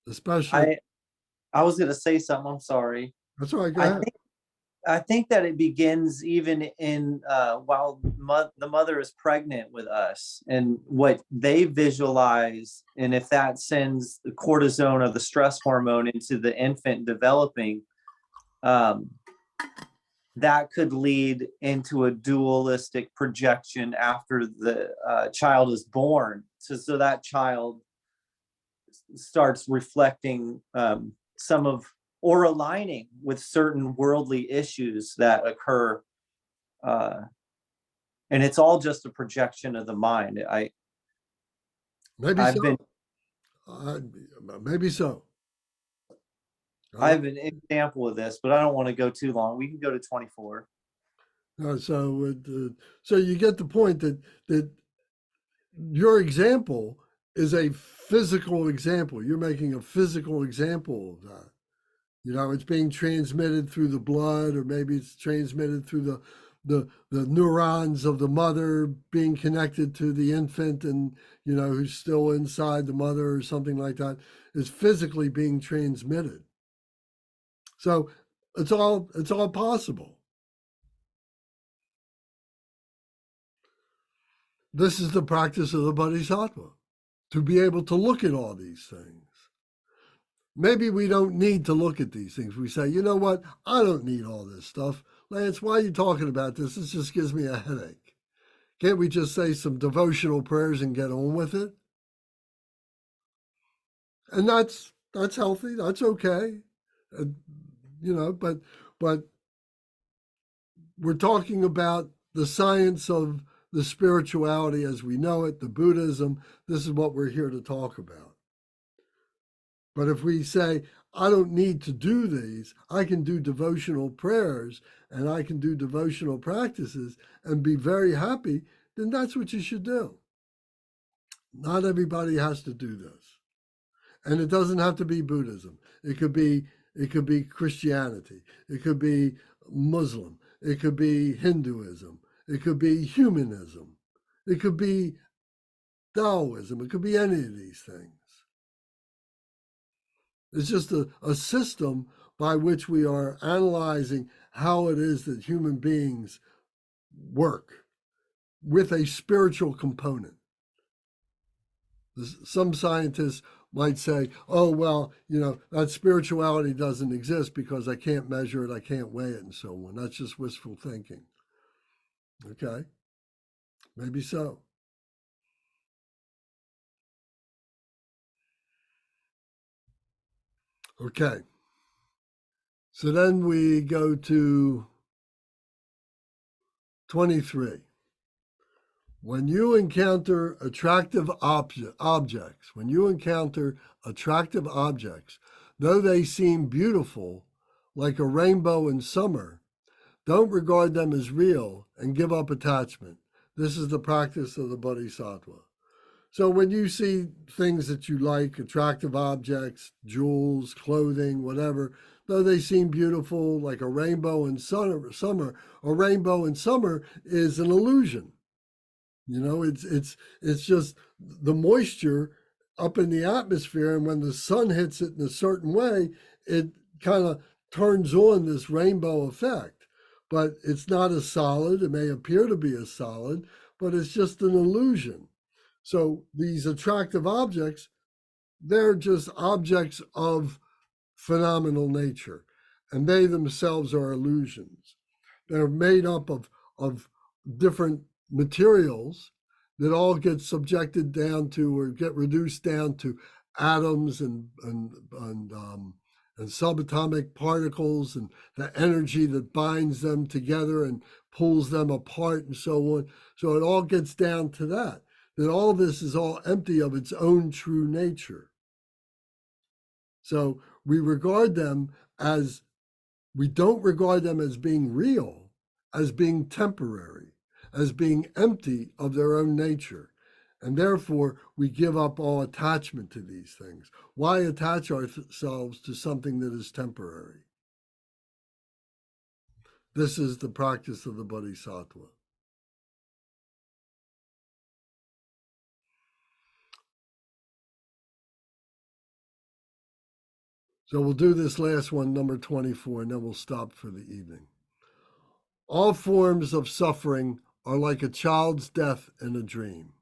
Especially, I was going to say something. I'm sorry. That's all right. Go ahead. I think that it begins even in while the mother is pregnant with us, and what they visualize, and if that sends the cortisone or the stress hormone into the infant developing, that could lead into a dualistic projection after the child is born. So that child starts reflecting some of, or aligning with certain worldly issues that occur. And it's all just a projection of the mind. Maybe so. I have an example of this, but I don't want to go too long. We can go to 24. So you get the point that your example is a physical example. You're making a physical example of that. You know, it's being transmitted through the blood, or maybe it's transmitted through the neurons of the mother being connected to the infant, and you know, who's still inside the mother or something like that, is physically being transmitted. So it's all possible. This is the practice of the Bodhisattva, to be able to look at all these things. Maybe we don't need to look at these things. We say, you know what? I don't need all this stuff. Lance, why are you talking about this? This just gives me a headache. Can't we just say some devotional prayers and get on with it? And that's healthy. That's okay. You know, but we're talking about the science of the spirituality as we know it, the Buddhism. This is what we're here to talk about. But if we say, I don't need to do these, I can do devotional prayers and I can do devotional practices and be very happy, then that's what you should do. Not everybody has to do this. And it doesn't have to be Buddhism. It could be Christianity. It could be Muslim. It could be Hinduism. It could be humanism. It could be Taoism. It could be any of these things. It's just a system by which we are analyzing how it is that human beings work with a spiritual component. Some scientists might say, oh, well, you know, that spirituality doesn't exist because I can't measure it, I can't weigh it, and so on. That's just wishful thinking. Okay, maybe so. Okay. So then we go to 23. When you encounter attractive objects, though they seem beautiful, like a rainbow in summer, don't regard them as real and give up attachment. This is the practice of the Bodhisattva. So when you see things that you like, attractive objects, jewels, clothing, whatever, though they seem beautiful, like a rainbow in summer, a rainbow in summer is an illusion. You know, it's just the moisture up in the atmosphere, and when the sun hits it in a certain way, it kind of turns on this rainbow effect. But it's not a solid. It may appear to be a solid, but it's just an illusion. So these attractive objects, they're just objects of phenomenal nature, and they themselves are illusions. They're made up of different materials that all get subjected down to or get reduced down to atoms and subatomic particles and the energy that binds them together and pulls them apart and so on. So it all gets down to that all this is all empty of its own true nature. So we don't regard them as being real, as being temporary, as being empty of their own nature. And therefore, we give up all attachment to these things. Why attach ourselves to something that is temporary? This is the practice of the Bodhisattva. So we'll do this last one, number 24, and then we'll stop for the evening. All forms of suffering are like a child's death in a dream.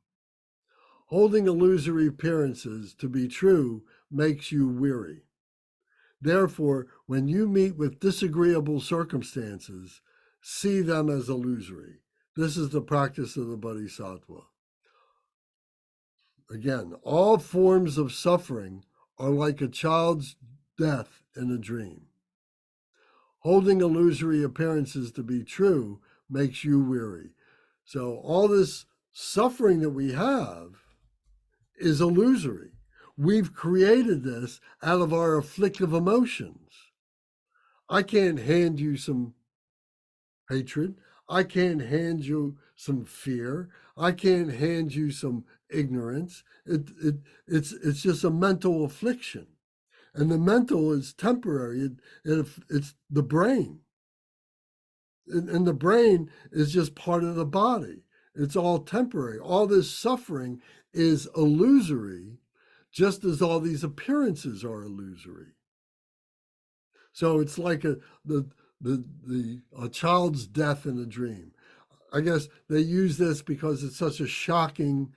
Holding illusory appearances to be true makes you weary. Therefore, when you meet with disagreeable circumstances, see them as illusory. This is the practice of the Bodhisattva. Again, all forms of suffering are like a child's death in a dream. Holding illusory appearances to be true makes you weary. So all this suffering that we have is illusory. We've created this out of our afflictive emotions. I can't hand you some hatred. I can't hand you some fear. I can't hand you some ignorance. It's just a mental affliction. And the mental is temporary. It's the brain. And the brain is just part of the body. It's all temporary. All this suffering is illusory, just as all these appearances are illusory. So it's like a child's death in a dream. I guess they use this because it's such a shocking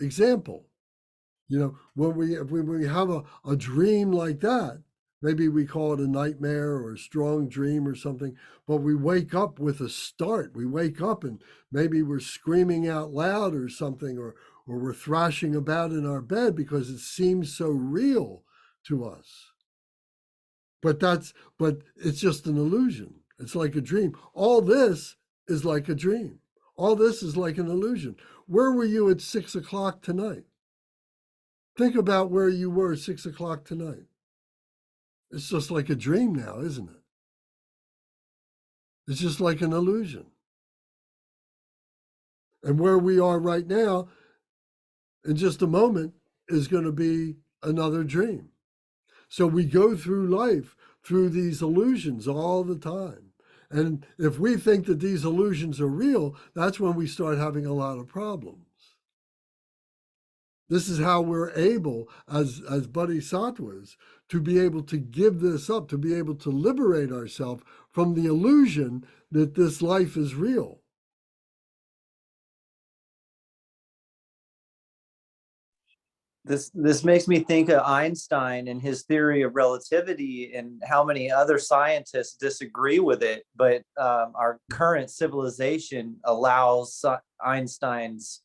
example. You know, when we have a dream like that, maybe we call it a nightmare or a strong dream or something, but we wake up with a start. We wake up and maybe we're screaming out loud or something, or we're thrashing about in our bed because it seems so real to us. But it's just an illusion. It's like a dream. All this is like a dream. All this is like an illusion. Where were you at 6 o'clock tonight? Think about where you were at 6 o'clock tonight. It's just like a dream now, isn't it? It's just like an illusion. And where we are right now, in just a moment, is going to be another dream. So we go through life through these illusions all the time. And if we think that these illusions are real, that's when we start having a lot of problems. This is how we're able, as bodhisattvas, to be able to give this up, to be able to liberate ourselves from the illusion that this life is real. This makes me think of Einstein and his theory of relativity, and how many other scientists disagree with it. But our current civilization allows Einstein's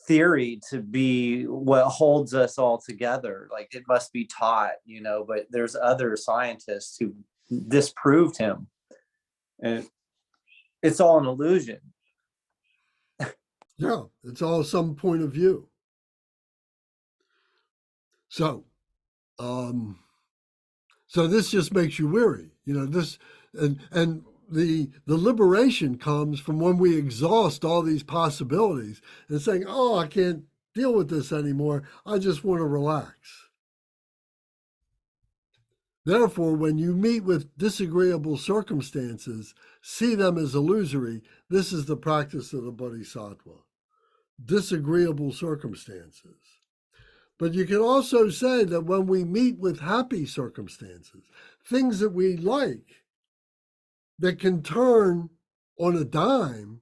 theory to be what holds us all together. Like it must be taught, but there's other scientists who disproved him. And it's all an illusion. Yeah, it's all some point of view. So, so this just makes you weary, this, and the liberation comes from when we exhaust all these possibilities and saying, oh, I can't deal with this anymore. I just want to relax. Therefore, when you meet with disagreeable circumstances, see them as illusory. This is the practice of the Bodhisattva. Disagreeable circumstances. But you can also say that when we meet with happy circumstances, things that we like, that can turn on a dime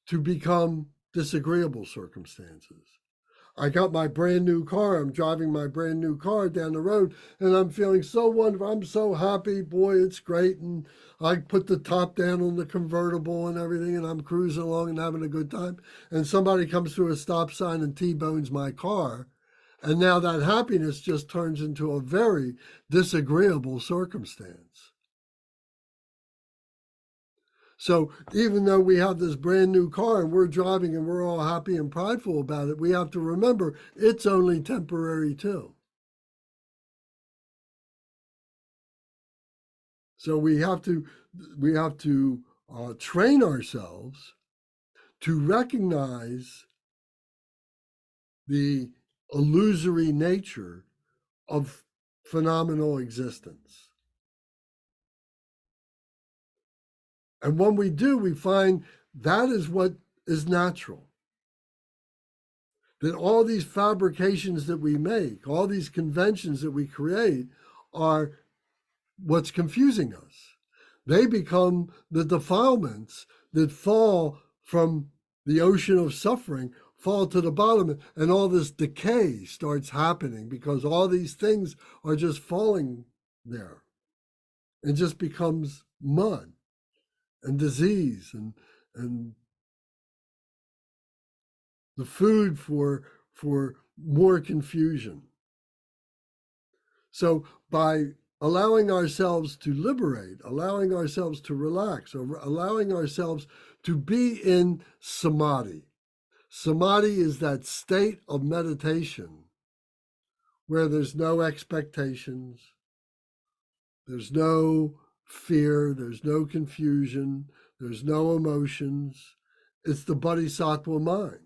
to become disagreeable circumstances. I got my brand new car. I'm driving my brand new car down the road and I'm feeling so wonderful. I'm so happy. Boy, it's great. And I put the top down on the convertible and everything, and I'm cruising along and having a good time. And somebody comes through a stop sign and T-bones my car. And now that happiness just turns into a very disagreeable circumstance. So even though we have this brand new car and we're driving and we're all happy and prideful about it, we have to remember it's only temporary too. So we have to train ourselves to recognize the illusory nature of phenomenal existence. And when we do, we find that is what is natural. That all these fabrications that we make, all these conventions that we create are what's confusing us. They become the defilements that fall from the ocean of suffering, fall to the bottom, and all this decay starts happening because all these things are just falling there. It just becomes mud and disease and the food for more confusion. So by allowing ourselves to liberate, allowing ourselves to relax, or allowing ourselves to be in samadhi. Samadhi is that state of meditation where there's no expectations, there's no fear, there's no confusion, there's no emotions. It's the Bodhisattva mind.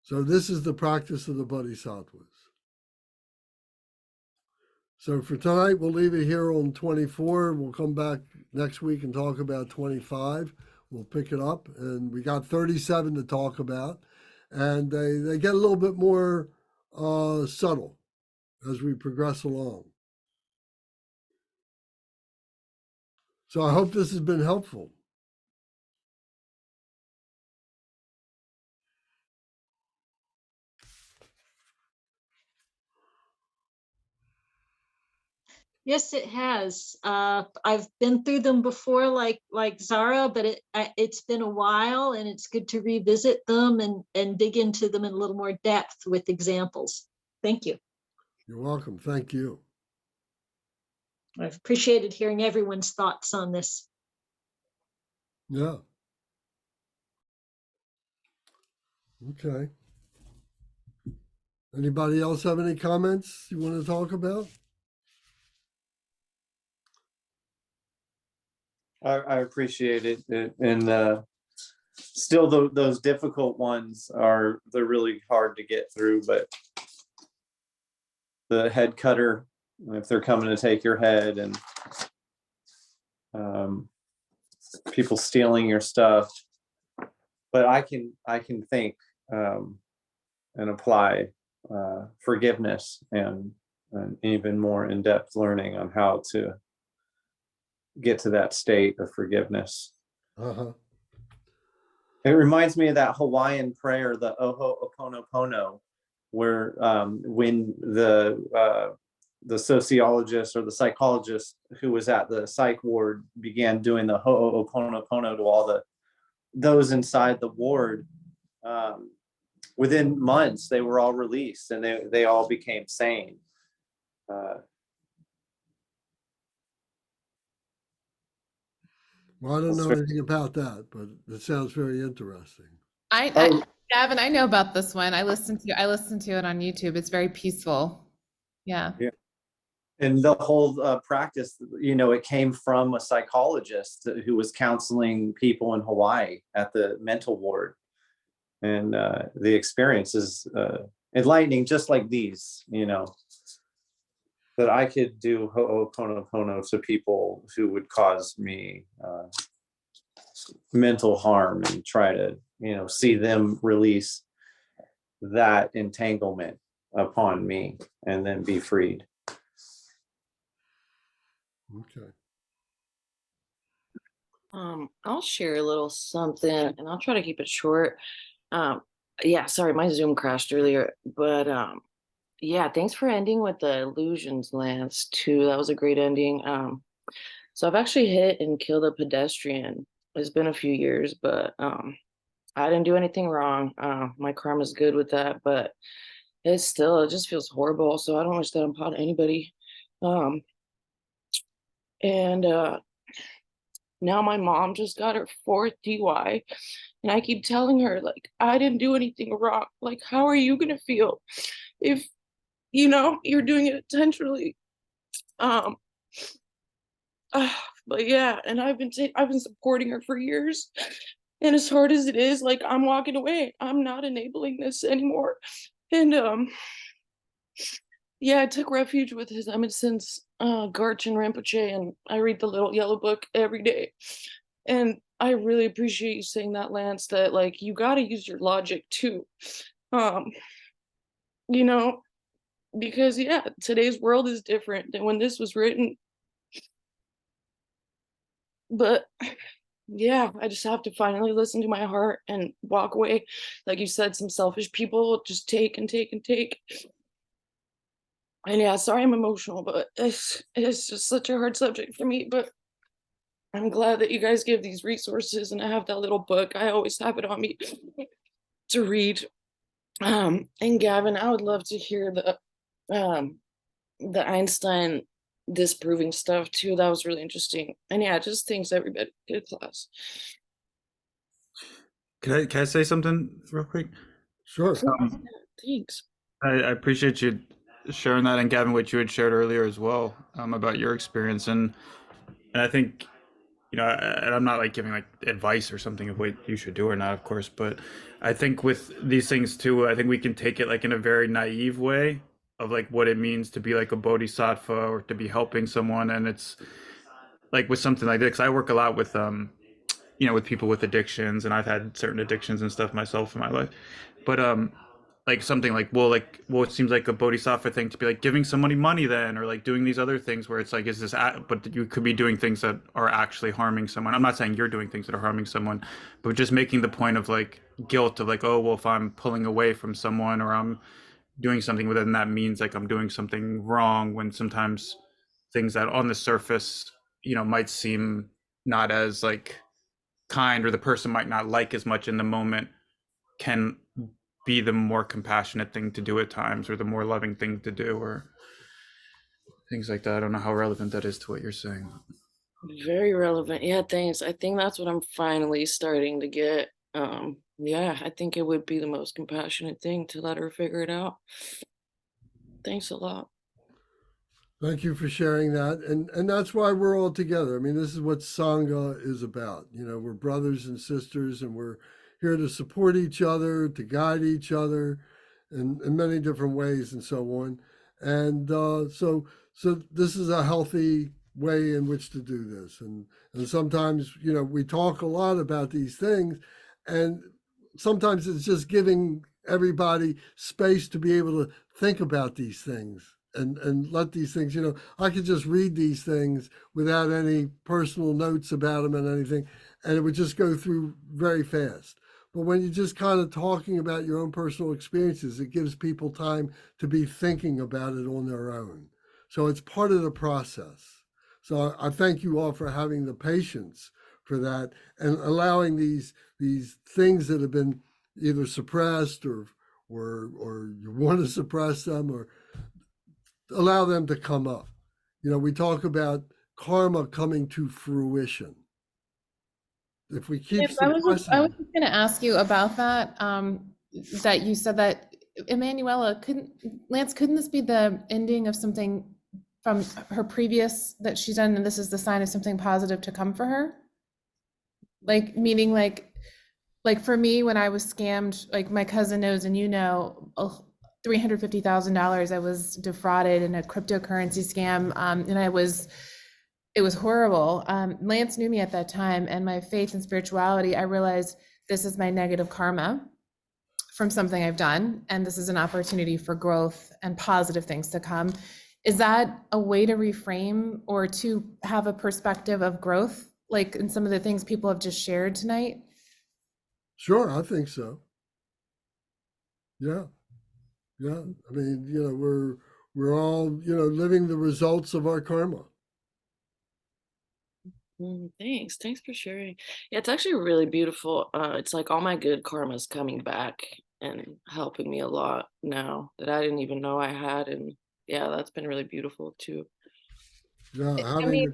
So this is the practice of the Bodhisattvas. So for tonight, we'll leave it here on 24. We'll come back next week and talk about 25. We'll pick it up. And we got 37 to talk about. And they get a little bit more subtle as we progress along. So I hope this has been helpful. Yes, it has. I've been through them before, like Zara, but it's been a while, and it's good to revisit them and dig into them in a little more depth with examples. Thank you. You're welcome. Thank you. I've appreciated hearing everyone's thoughts on this. Yeah. Okay. Anybody else have any comments you want to talk about? I appreciate it. And still those difficult ones they're really hard to get through, but the head cutter, if they're coming to take your head, and people stealing your stuff, but I can think and apply forgiveness and even more in-depth learning on how to get to that state of forgiveness. Uh-huh. It reminds me of that Hawaiian prayer, the Oho Oponopono, where when the the sociologist or the psychologist who was at the psych ward began doing the ho'oponopono to all those inside the ward. Within months, they were all released and they all became sane. Well, I don't That's know very- anything about that, but it sounds very interesting. Oh. Gavin, I know about this one. I listened to it on YouTube. It's very peaceful. Yeah. Yeah. And the whole practice, it came from a psychologist who was counseling people in Hawaii at the mental ward. And the experience is enlightening, just like these, that I could do ho'oponopono to people who would cause me mental harm and try to, see them release that entanglement upon me and then be freed. Okay. I'll share a little something and I'll try to keep it short. Yeah, sorry, my Zoom crashed earlier, but yeah, thanks for ending with the illusions, Lance, too. That was a great ending. So I've actually hit and killed a pedestrian. It's been a few years, but I didn't do anything wrong. My karma's good with that, but it just feels horrible. So I don't wish that upon anybody. And now my mom just got her 4th DUI, and I keep telling her, like, I didn't do anything wrong. Like, how are you gonna feel if you're doing it intentionally? But yeah, and I've been supporting her for years, and as hard as it is, like, I'm walking away. I'm not enabling this anymore. And yeah, I took refuge with His Eminence Garchen Rinpoche, and I read the little yellow book every day. And I really appreciate you saying that, Lance, that, like, you got to use your logic too. Because yeah, today's world is different than when this was written. But yeah, I just have to finally listen to my heart and walk away. Like you said, some selfish people just take and take and take. And yeah, sorry I'm emotional, but it's just such a hard subject for me. But I'm glad that you guys give these resources, and I have that little book. I always have it on me to read. And Gavin, I would love to hear the Einstein disproving stuff too. That was really interesting. And yeah, just thanks everybody. Good class. Can I say something real quick? Sure. Thanks. I appreciate you sharing that, and Gavin, what you had shared earlier as well, about your experience, and I think, and I'm not like giving like advice or something of what you should do or not, of course, but I think with these things too, I think we can take it like in a very naive way of like what it means to be like a bodhisattva or to be helping someone, and it's like with something like this, 'cause I work a lot with with people with addictions, and I've had certain addictions and stuff myself in my life, but like something like, well, it seems like a bodhisattva thing to be like giving somebody money then, or like doing these other things where it's like, is this but you could be doing things that are actually harming someone. I'm not saying you're doing things that are harming someone, but just making the point of like guilt of like, oh well, if I'm pulling away from someone or I'm doing something with it, and that means like I'm doing something wrong, when sometimes things that on the surface might seem not as like kind, or the person might not like as much in the moment, can be the more compassionate thing to do at times, or the more loving thing to do, or things like that. I don't know how relevant that is to what you're saying. Very relevant. Yeah, thanks. I think that's what I'm finally starting to get. Yeah, I think it would be the most compassionate thing to let her figure it out. Thanks a lot. Thank you for sharing that. And that's why we're all together. I mean, this is what Sangha is about. We're brothers and sisters, and we're here to support each other, to guide each other in many different ways and so on. And so this is a healthy way in which to do this. And sometimes, we talk a lot about these things, and sometimes it's just giving everybody space to be able to think about these things and let these things, I could just read these things without any personal notes about them and anything, and it would just go through very fast. But when you're just kind of talking about your own personal experiences, it gives people time to be thinking about it on their own. So it's part of the process. So I thank you all for having the patience for that and allowing these things that have been either suppressed or you want to suppress them or allow them to come up. You know, we talk about karma coming to fruition. If we keep Yes, I was just suppressing, going to ask you about that. That you said that Emanuela Lance, couldn't this be the ending of something from her previous that she's done, and this is the sign of something positive to come for her? Like, meaning like for me, when I was scammed, like my cousin knows, and you know, $350,000, I was defrauded in a cryptocurrency scam, and it was horrible. Lance knew me at that time, and my faith and spirituality, I realized this is my negative karma from something I've done, and this is an opportunity for growth and positive things to come. Is that a way to reframe or to have a perspective of growth, like in some of the things people have just shared tonight? sure, I think so. Yeah. Yeah. I mean, you know, we're all, you know, living the results of our karma. Thanks for sharing. Yeah, it's actually really beautiful. It's like all my good karma's coming back and helping me a lot now that I didn't even know I had, and yeah, that's been really beautiful too. Yeah, I mean,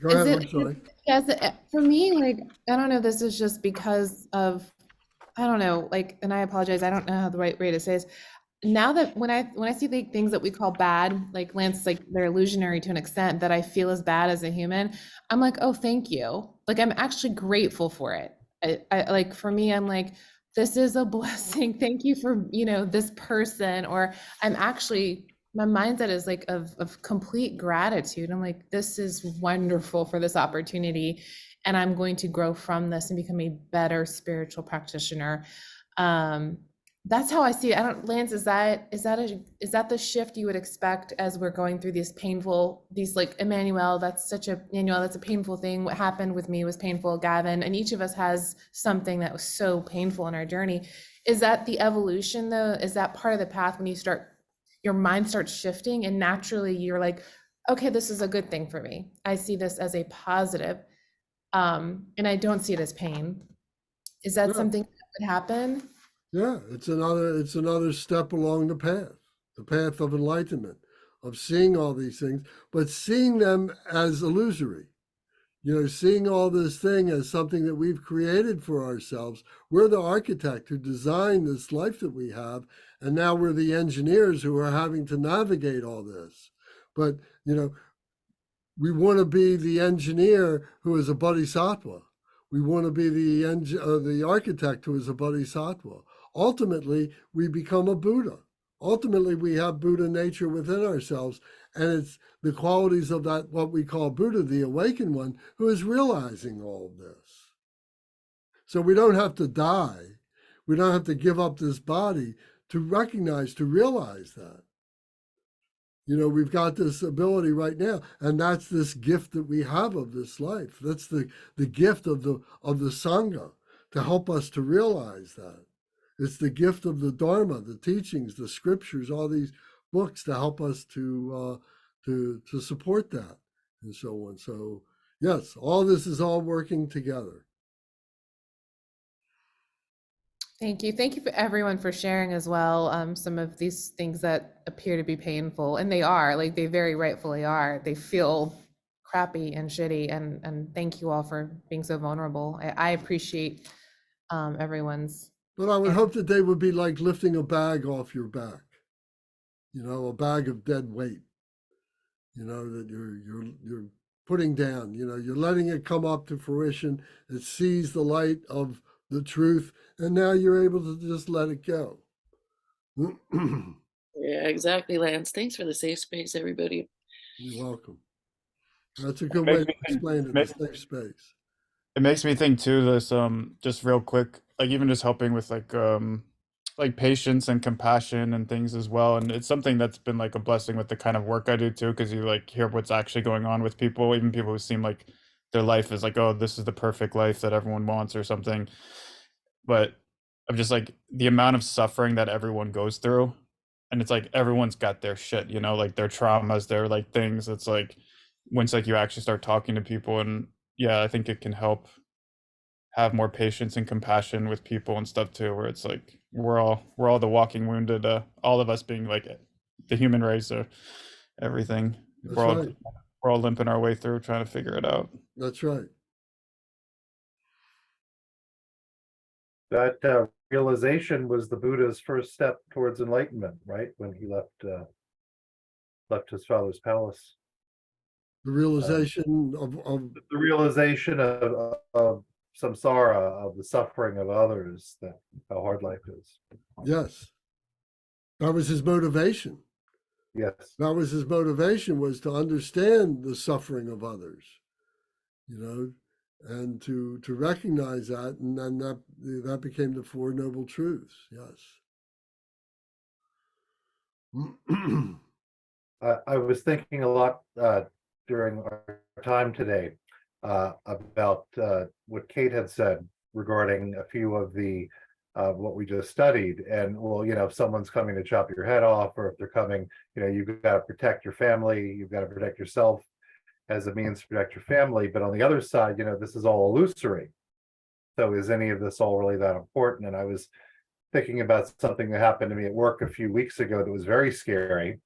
go is ahead, I'm it, sorry. yes, for me, like, I don't know, this is just because of, I don't know, like, and I apologize, I don't know how the right way to say this. Now that when I see the things that we call bad, like Lance, like they're illusionary to an extent that I feel as bad as a human, I'm like, oh, thank you. Like I'm actually grateful for it. I like for me, I'm like, this is a blessing. Thank you for, you know, this person. Or I'm actually, my mindset is like of complete gratitude. I'm like, this is wonderful for this opportunity. And I'm going to grow from this and become a better spiritual practitioner. That's how I see it. I don't, Lance, is that the shift you would expect as we're going through these like Emmanuel, that's a painful thing. What happened with me was painful, Gavin, and each of us has something that was so painful in our journey. Is that the evolution though? Is that part of the path when your mind starts shifting and naturally you're like, okay, this is a good thing for me. I see this as a positive, and I don't see it as pain. Is that Yeah. something that would happen? Yeah, it's another step along the path of enlightenment, of seeing all these things, but seeing them as illusory. You know, seeing all this thing as something that we've created for ourselves. We're the architect who designed this life that we have, and now we're the engineers who are having to navigate all this. But, you know, we want to be the engineer who is a bodhisattva. We want to be the architect who is a bodhisattva. Ultimately, we become a Buddha. Ultimately, we have Buddha nature within ourselves, and it's the qualities of that, what we call Buddha, the awakened one, who is realizing all of this. So we don't have to die. We don't have to give up this body to recognize, to realize that. You know, we've got this ability right now, and that's this gift that we have of this life. That's the gift of the Sangha to help us to realize that. It's the gift of the Dharma, the teachings, the scriptures, all these books to help us to support that and so on. So yes, all this is all working together. Thank you. Thank you for everyone for sharing as well. Some of these things that appear to be painful, and they are, like they very rightfully are. They feel crappy and shitty, and thank you all for being so vulnerable. I appreciate everyone's. But I would hope that they would be like lifting a bag off your back, you know, a bag of dead weight, you know, that you're putting down, you know, you're letting it come up to fruition. It sees the light of the truth, and now you're able to just let it go. Yeah, exactly, Lance. Thanks for the safe space, everybody. You're welcome. That's a good way to explain it, the safe space. It makes me think too, this just real quick, like even just helping with like patience and compassion and things as well. And it's something that's been like a blessing with the kind of work I do too, because you like hear what's actually going on with people, even people who seem like their life is like, oh, this is the perfect life that everyone wants or something. But I'm just like the amount of suffering that everyone goes through and it's like everyone's got their shit, you know, like their traumas, their like things. It's like once like you actually start talking to people, and yeah, I think it can help have more patience and compassion with people and stuff too, where it's like we're all the walking wounded, all of us being like the human race or everything. That's We're all right. we're all limping our way through trying to figure it out. That's right. That realization was the Buddha's first step towards enlightenment, right? When he left his father's palace. The realization of The realization of samsara, of the suffering of others, that how hard life is. yes, that was his motivation. Yes. That was his motivation, was to understand the suffering of others, you know, and to recognize that, and then that became the Four Noble Truths. Yes. I was thinking a lot during our time today about what Kate had said regarding a few of the what we just studied. And well, you know, if someone's coming to chop your head off, or if they're coming, you know, you've got to protect your family, you've got to protect yourself as a means to protect your family. But on the other side, you know, this is all illusory. So is any of this all really that important? And I was thinking about something that happened to me at work a few weeks ago that was very scary.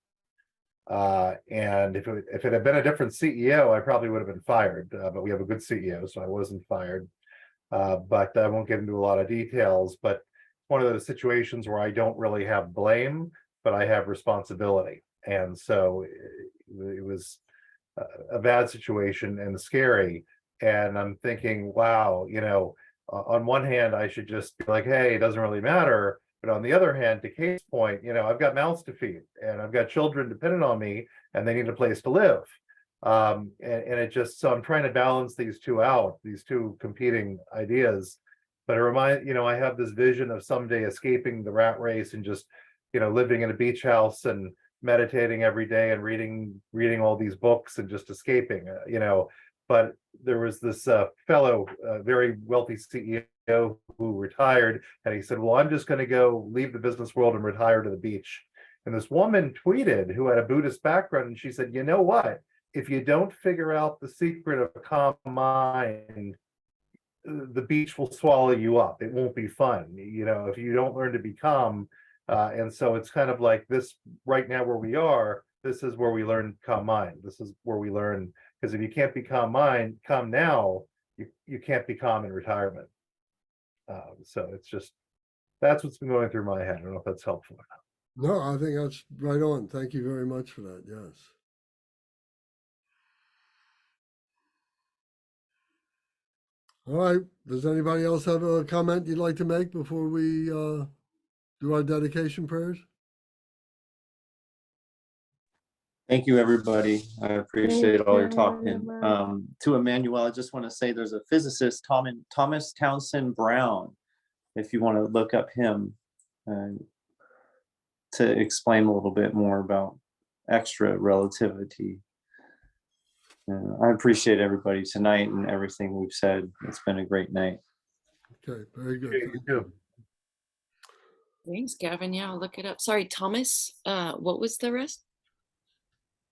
And if it had been a different CEO, I probably would have been fired. But we have a good CEO, so I wasn't fired. But I won't get into a lot of details. But one of those situations where I don't really have blame, but I have responsibility. And so it was a bad situation and scary. And I'm thinking, wow, you know, on one hand, I should just be like, hey, it doesn't really matter. But on the other hand, to Kate's point, you know, I've got mouths to feed, and I've got children dependent on me, and they need a place to live. And it just, so I'm trying to balance these two out, these two competing ideas. But you know, I have this vision of someday escaping the rat race and just, you know, living in a beach house and meditating every day and reading all these books and just escaping, you know. But there was this fellow, very wealthy CEO who retired, and he said, well, I'm just going to go leave the business world and retire to the beach. And this woman tweeted, who had a Buddhist background, and she said, you know what? If you don't figure out the secret of a calm mind, the beach will swallow you up. It won't be fun, you know, if you don't learn to be calm. And so it's kind of like this right now where we are. This is where we learn calm mind. This is where we learn, because if you can't be calm now, you can't be calm in retirement. So it's just, that's what's been going through my head. I don't know if that's helpful or not. No, I think that's right on. Thank you very much for that. Yes. All right. Does anybody else have a comment you'd like to make before we do our dedication prayers? Thank you, everybody. I appreciate all your talking. To Emmanuel, I just want to say there's a physicist, Thomas Townsend Brown, if you want to look up him to explain a little bit more about extra relativity. I appreciate everybody tonight and everything we've said. It's been a great night. Okay, very good. You too. Thanks, Gavin. Yeah, I'll look it up. Sorry, Thomas. What was the rest?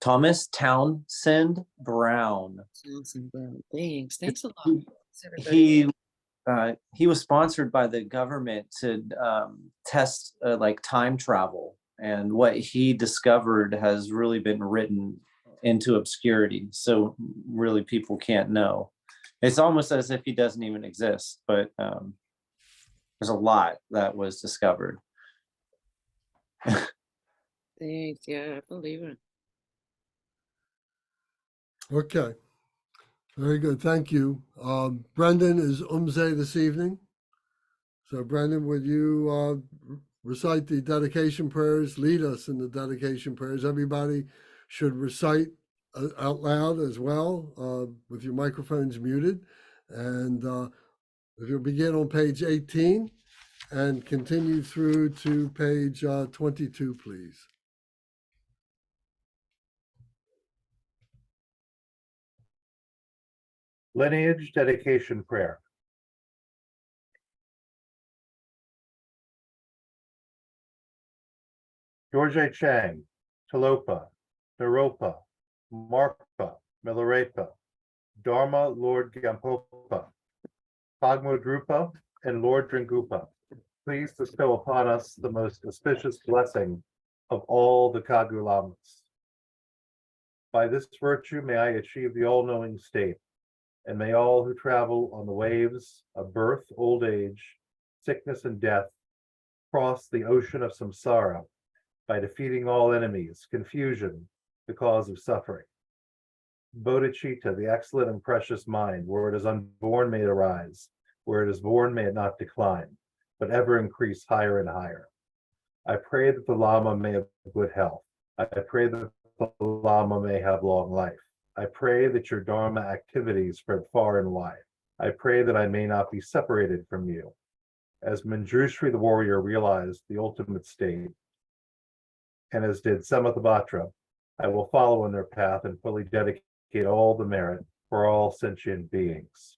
Thomas Townsend Brown. Townsend Brown. Thanks. Thanks a lot. Thanks, everybody. He was sponsored by the government to test like time travel, and what he discovered has really been written into obscurity, so really people can't know. It's almost as if he doesn't even exist, but there's a lot that was discovered. Thanks. Yeah, I believe it. Okay. Very good. Thank you. Brendan is Umze this evening. So Brendan, would you recite the dedication prayers, lead us in the dedication prayers? Everybody should recite out loud as well, with your microphones muted. And if you'll begin on page 18 and continue through to page 22, please. Lineage dedication prayer. Dorje Chang, Talopa, Naropa, Marpa, Milarepa, Dharma Lord Gampopa, Thogme Drupa, and Lord Dringupa, please bestow upon us the most auspicious blessing of all the Kagu Lamas. By this virtue may I achieve the all-knowing state, and may all who travel on the waves of birth, old age, sickness, and death cross the ocean of samsara by defeating all enemies, confusion, the cause of suffering. Bodhicitta, the excellent and precious mind, where it is unborn may it arise, where it is born may it not decline, but ever increase higher and higher. I pray that the Lama may have good health. I pray that the Lama may have long life. I pray that your Dharma activities spread far and wide. I pray that I may not be separated from you. As Manjushri the warrior realized the ultimate state, and as did Samathabhatra, I will follow in their path and fully dedicate all the merit for all sentient beings.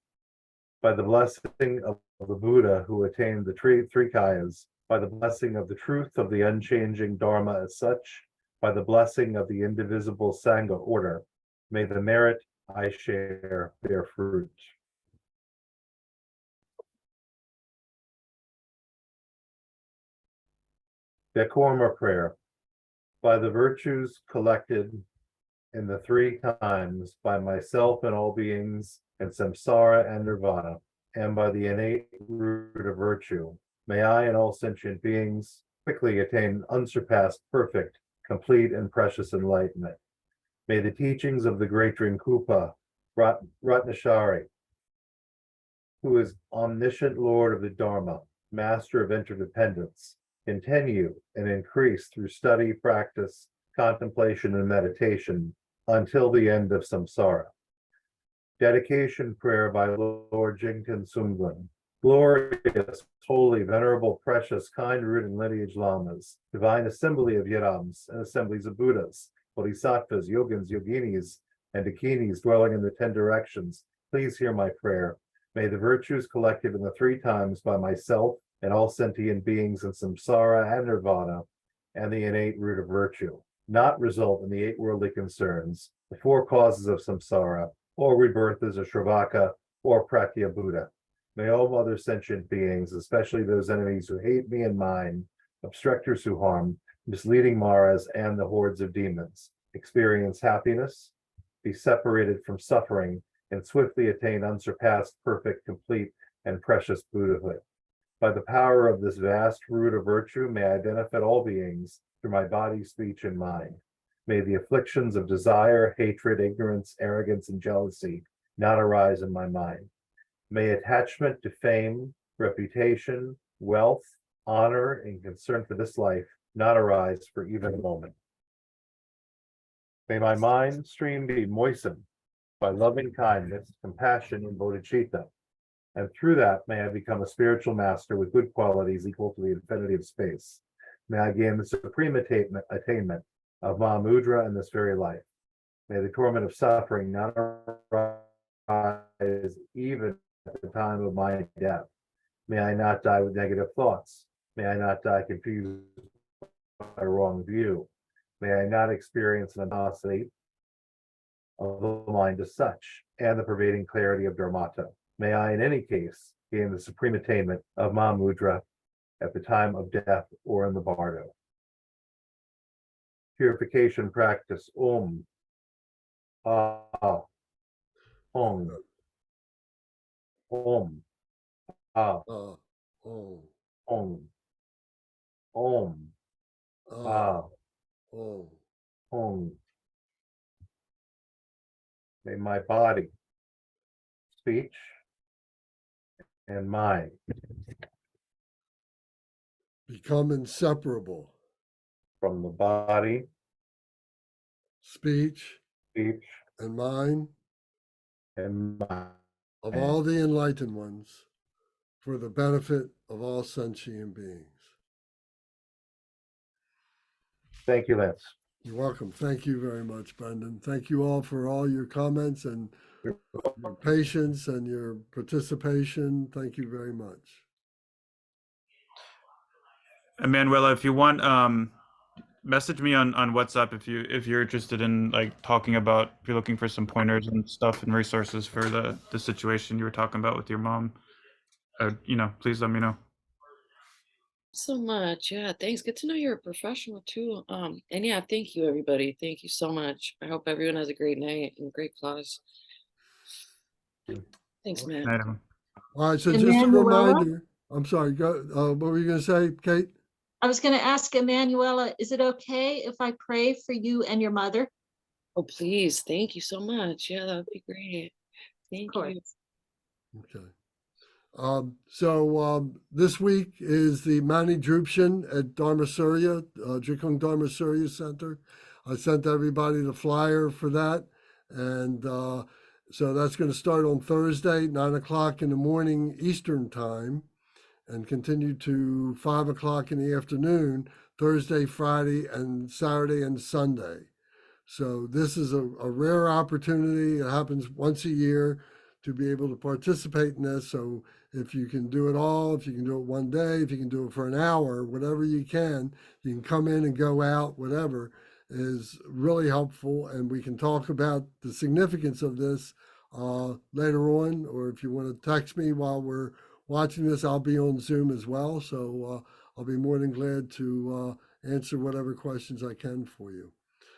By the blessing of the Buddha who attained the three kayas, by the blessing of the truth of the unchanging Dharma as such, by the blessing of the indivisible Sangha order, may the merit I share bear fruit. Dekorma prayer. By the virtues collected in the three times, by myself and all beings in samsara and nirvana, and by the innate root of virtue, may I and all sentient beings quickly attain unsurpassed, perfect, complete, and precious enlightenment. May the teachings of the great Drinkupa, Ratnashari, who is omniscient Lord of the Dharma, master of interdependence, continue and increase through study, practice, contemplation, and meditation until the end of samsara. Dedication prayer by Lord Jigten Sungwan. Glorious, holy, venerable, precious, kind root and lineage lamas, divine assembly of Yidams and assemblies of Buddhas, Bodhisattvas, Yogins, Yoginis, and Dakinis dwelling in the 10 directions, please hear my prayer. May the virtues collected in the three times by myself and all sentient beings in samsara and nirvana, and the innate root of virtue, not result in the 8 worldly concerns, the 4 causes of samsara, or rebirth as a Shravaka or Pratya Buddha. May all other sentient beings, especially those enemies who hate me and mine, obstructors who harm, misleading Maras, and the hordes of demons, experience happiness, be separated from suffering, and swiftly attain unsurpassed, perfect, complete, and precious Buddhahood. By the power of this vast root of virtue, may I benefit all beings through my body, speech, and mind. May the afflictions of desire, hatred, ignorance, arrogance, and jealousy not arise in my mind. May attachment to fame, reputation, wealth, honor, and concern for this life not arise for even a moment. May my mind stream be moistened by loving kindness, compassion, and bodhicitta, and through that may I become a spiritual master with good qualities equal to the infinity of space. May I gain the supreme attainment of Mahamudra in this very life. May the torment of suffering not arise even at the time of my death. May I not die with negative thoughts. May I not die confused by a wrong view. May I not experience an apostasy of the mind as such, and the pervading clarity of Dharmata. May I, in any case, gain the supreme attainment of Mahamudra at the time of death or in the bardo. Purification practice. Om. Ah. Om. Om. Ah. Om. Om. Om. Ah. Om. Om. May my body, speech, and mind Become inseparable. from the body, Speech speech, and mind and mind. of all the enlightened ones for the benefit of all sentient beings. Thank you, Lance. You're welcome. Thank you very much, Brendan. Thank you all for all your comments and your patience and your participation. Thank you very much. Emanuela, if you want, message me on WhatsApp if you're interested in like talking about, if you're looking for some pointers and stuff and resources for the situation you were talking about with your mom. Please let me know. So much. Yeah, thanks. Good to know you're a professional too. And yeah, thank you everybody. Thank you so much. I hope everyone has a great night and great class. Thanks, Matt. Good night, everyone. All right, so just a Emanuela? reminder, I'm sorry, go, what were you gonna say, Kate? I was going to ask Emanuela, is it okay if I pray for you and your mother? Oh, please. Thank you so much. Yeah, that would be great. Of Thank course. you. Okay. This week is the Mani Drupshin at Dharma Surya, Jikung Dharma Surya Center. I sent everybody the flyer for that. And so that's going to start on Thursday, 9 o'clock in the morning Eastern time, and continue to 5 o'clock in the afternoon, Thursday, Friday, and Saturday and Sunday. So this is a rare opportunity. It happens once a year to be able to participate in this. So if you can do it all, if you can do it one day, if you can do it for an hour, whatever you can come in and go out, whatever is really helpful. And we can talk about the significance of this later on, or if you want to text me while we're watching this, I'll be on Zoom as well. So I'll be more than glad to answer whatever questions I can for you.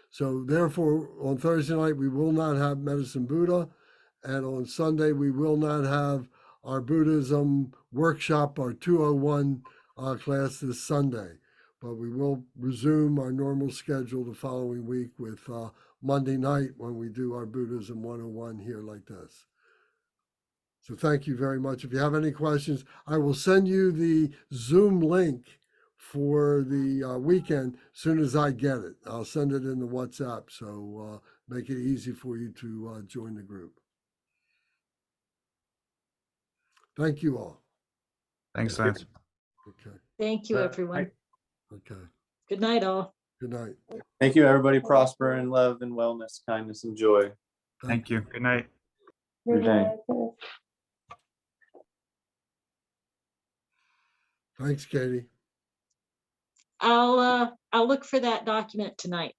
So therefore, on Thursday night, we will not have Medicine Buddha. And on Sunday, we will not have our Buddhism workshop, our 201 class this Sunday. But we will resume our normal schedule the following week with Monday night when we do our Buddhism 101 here like this. So thank you very much. If you have any questions, I will send you the Zoom link for the weekend as soon as I get it. I'll send it in the WhatsApp, so make it easy for you to join the group. Thank you all. Thanks, Thank Lance. Okay. Thank you, everyone. Okay. Good night, all. Good night. Thank you, everybody. Prosper in love and wellness, kindness, and joy. Thank you. Good night. Good day. Thanks, Katie. I'll look for that document tonight.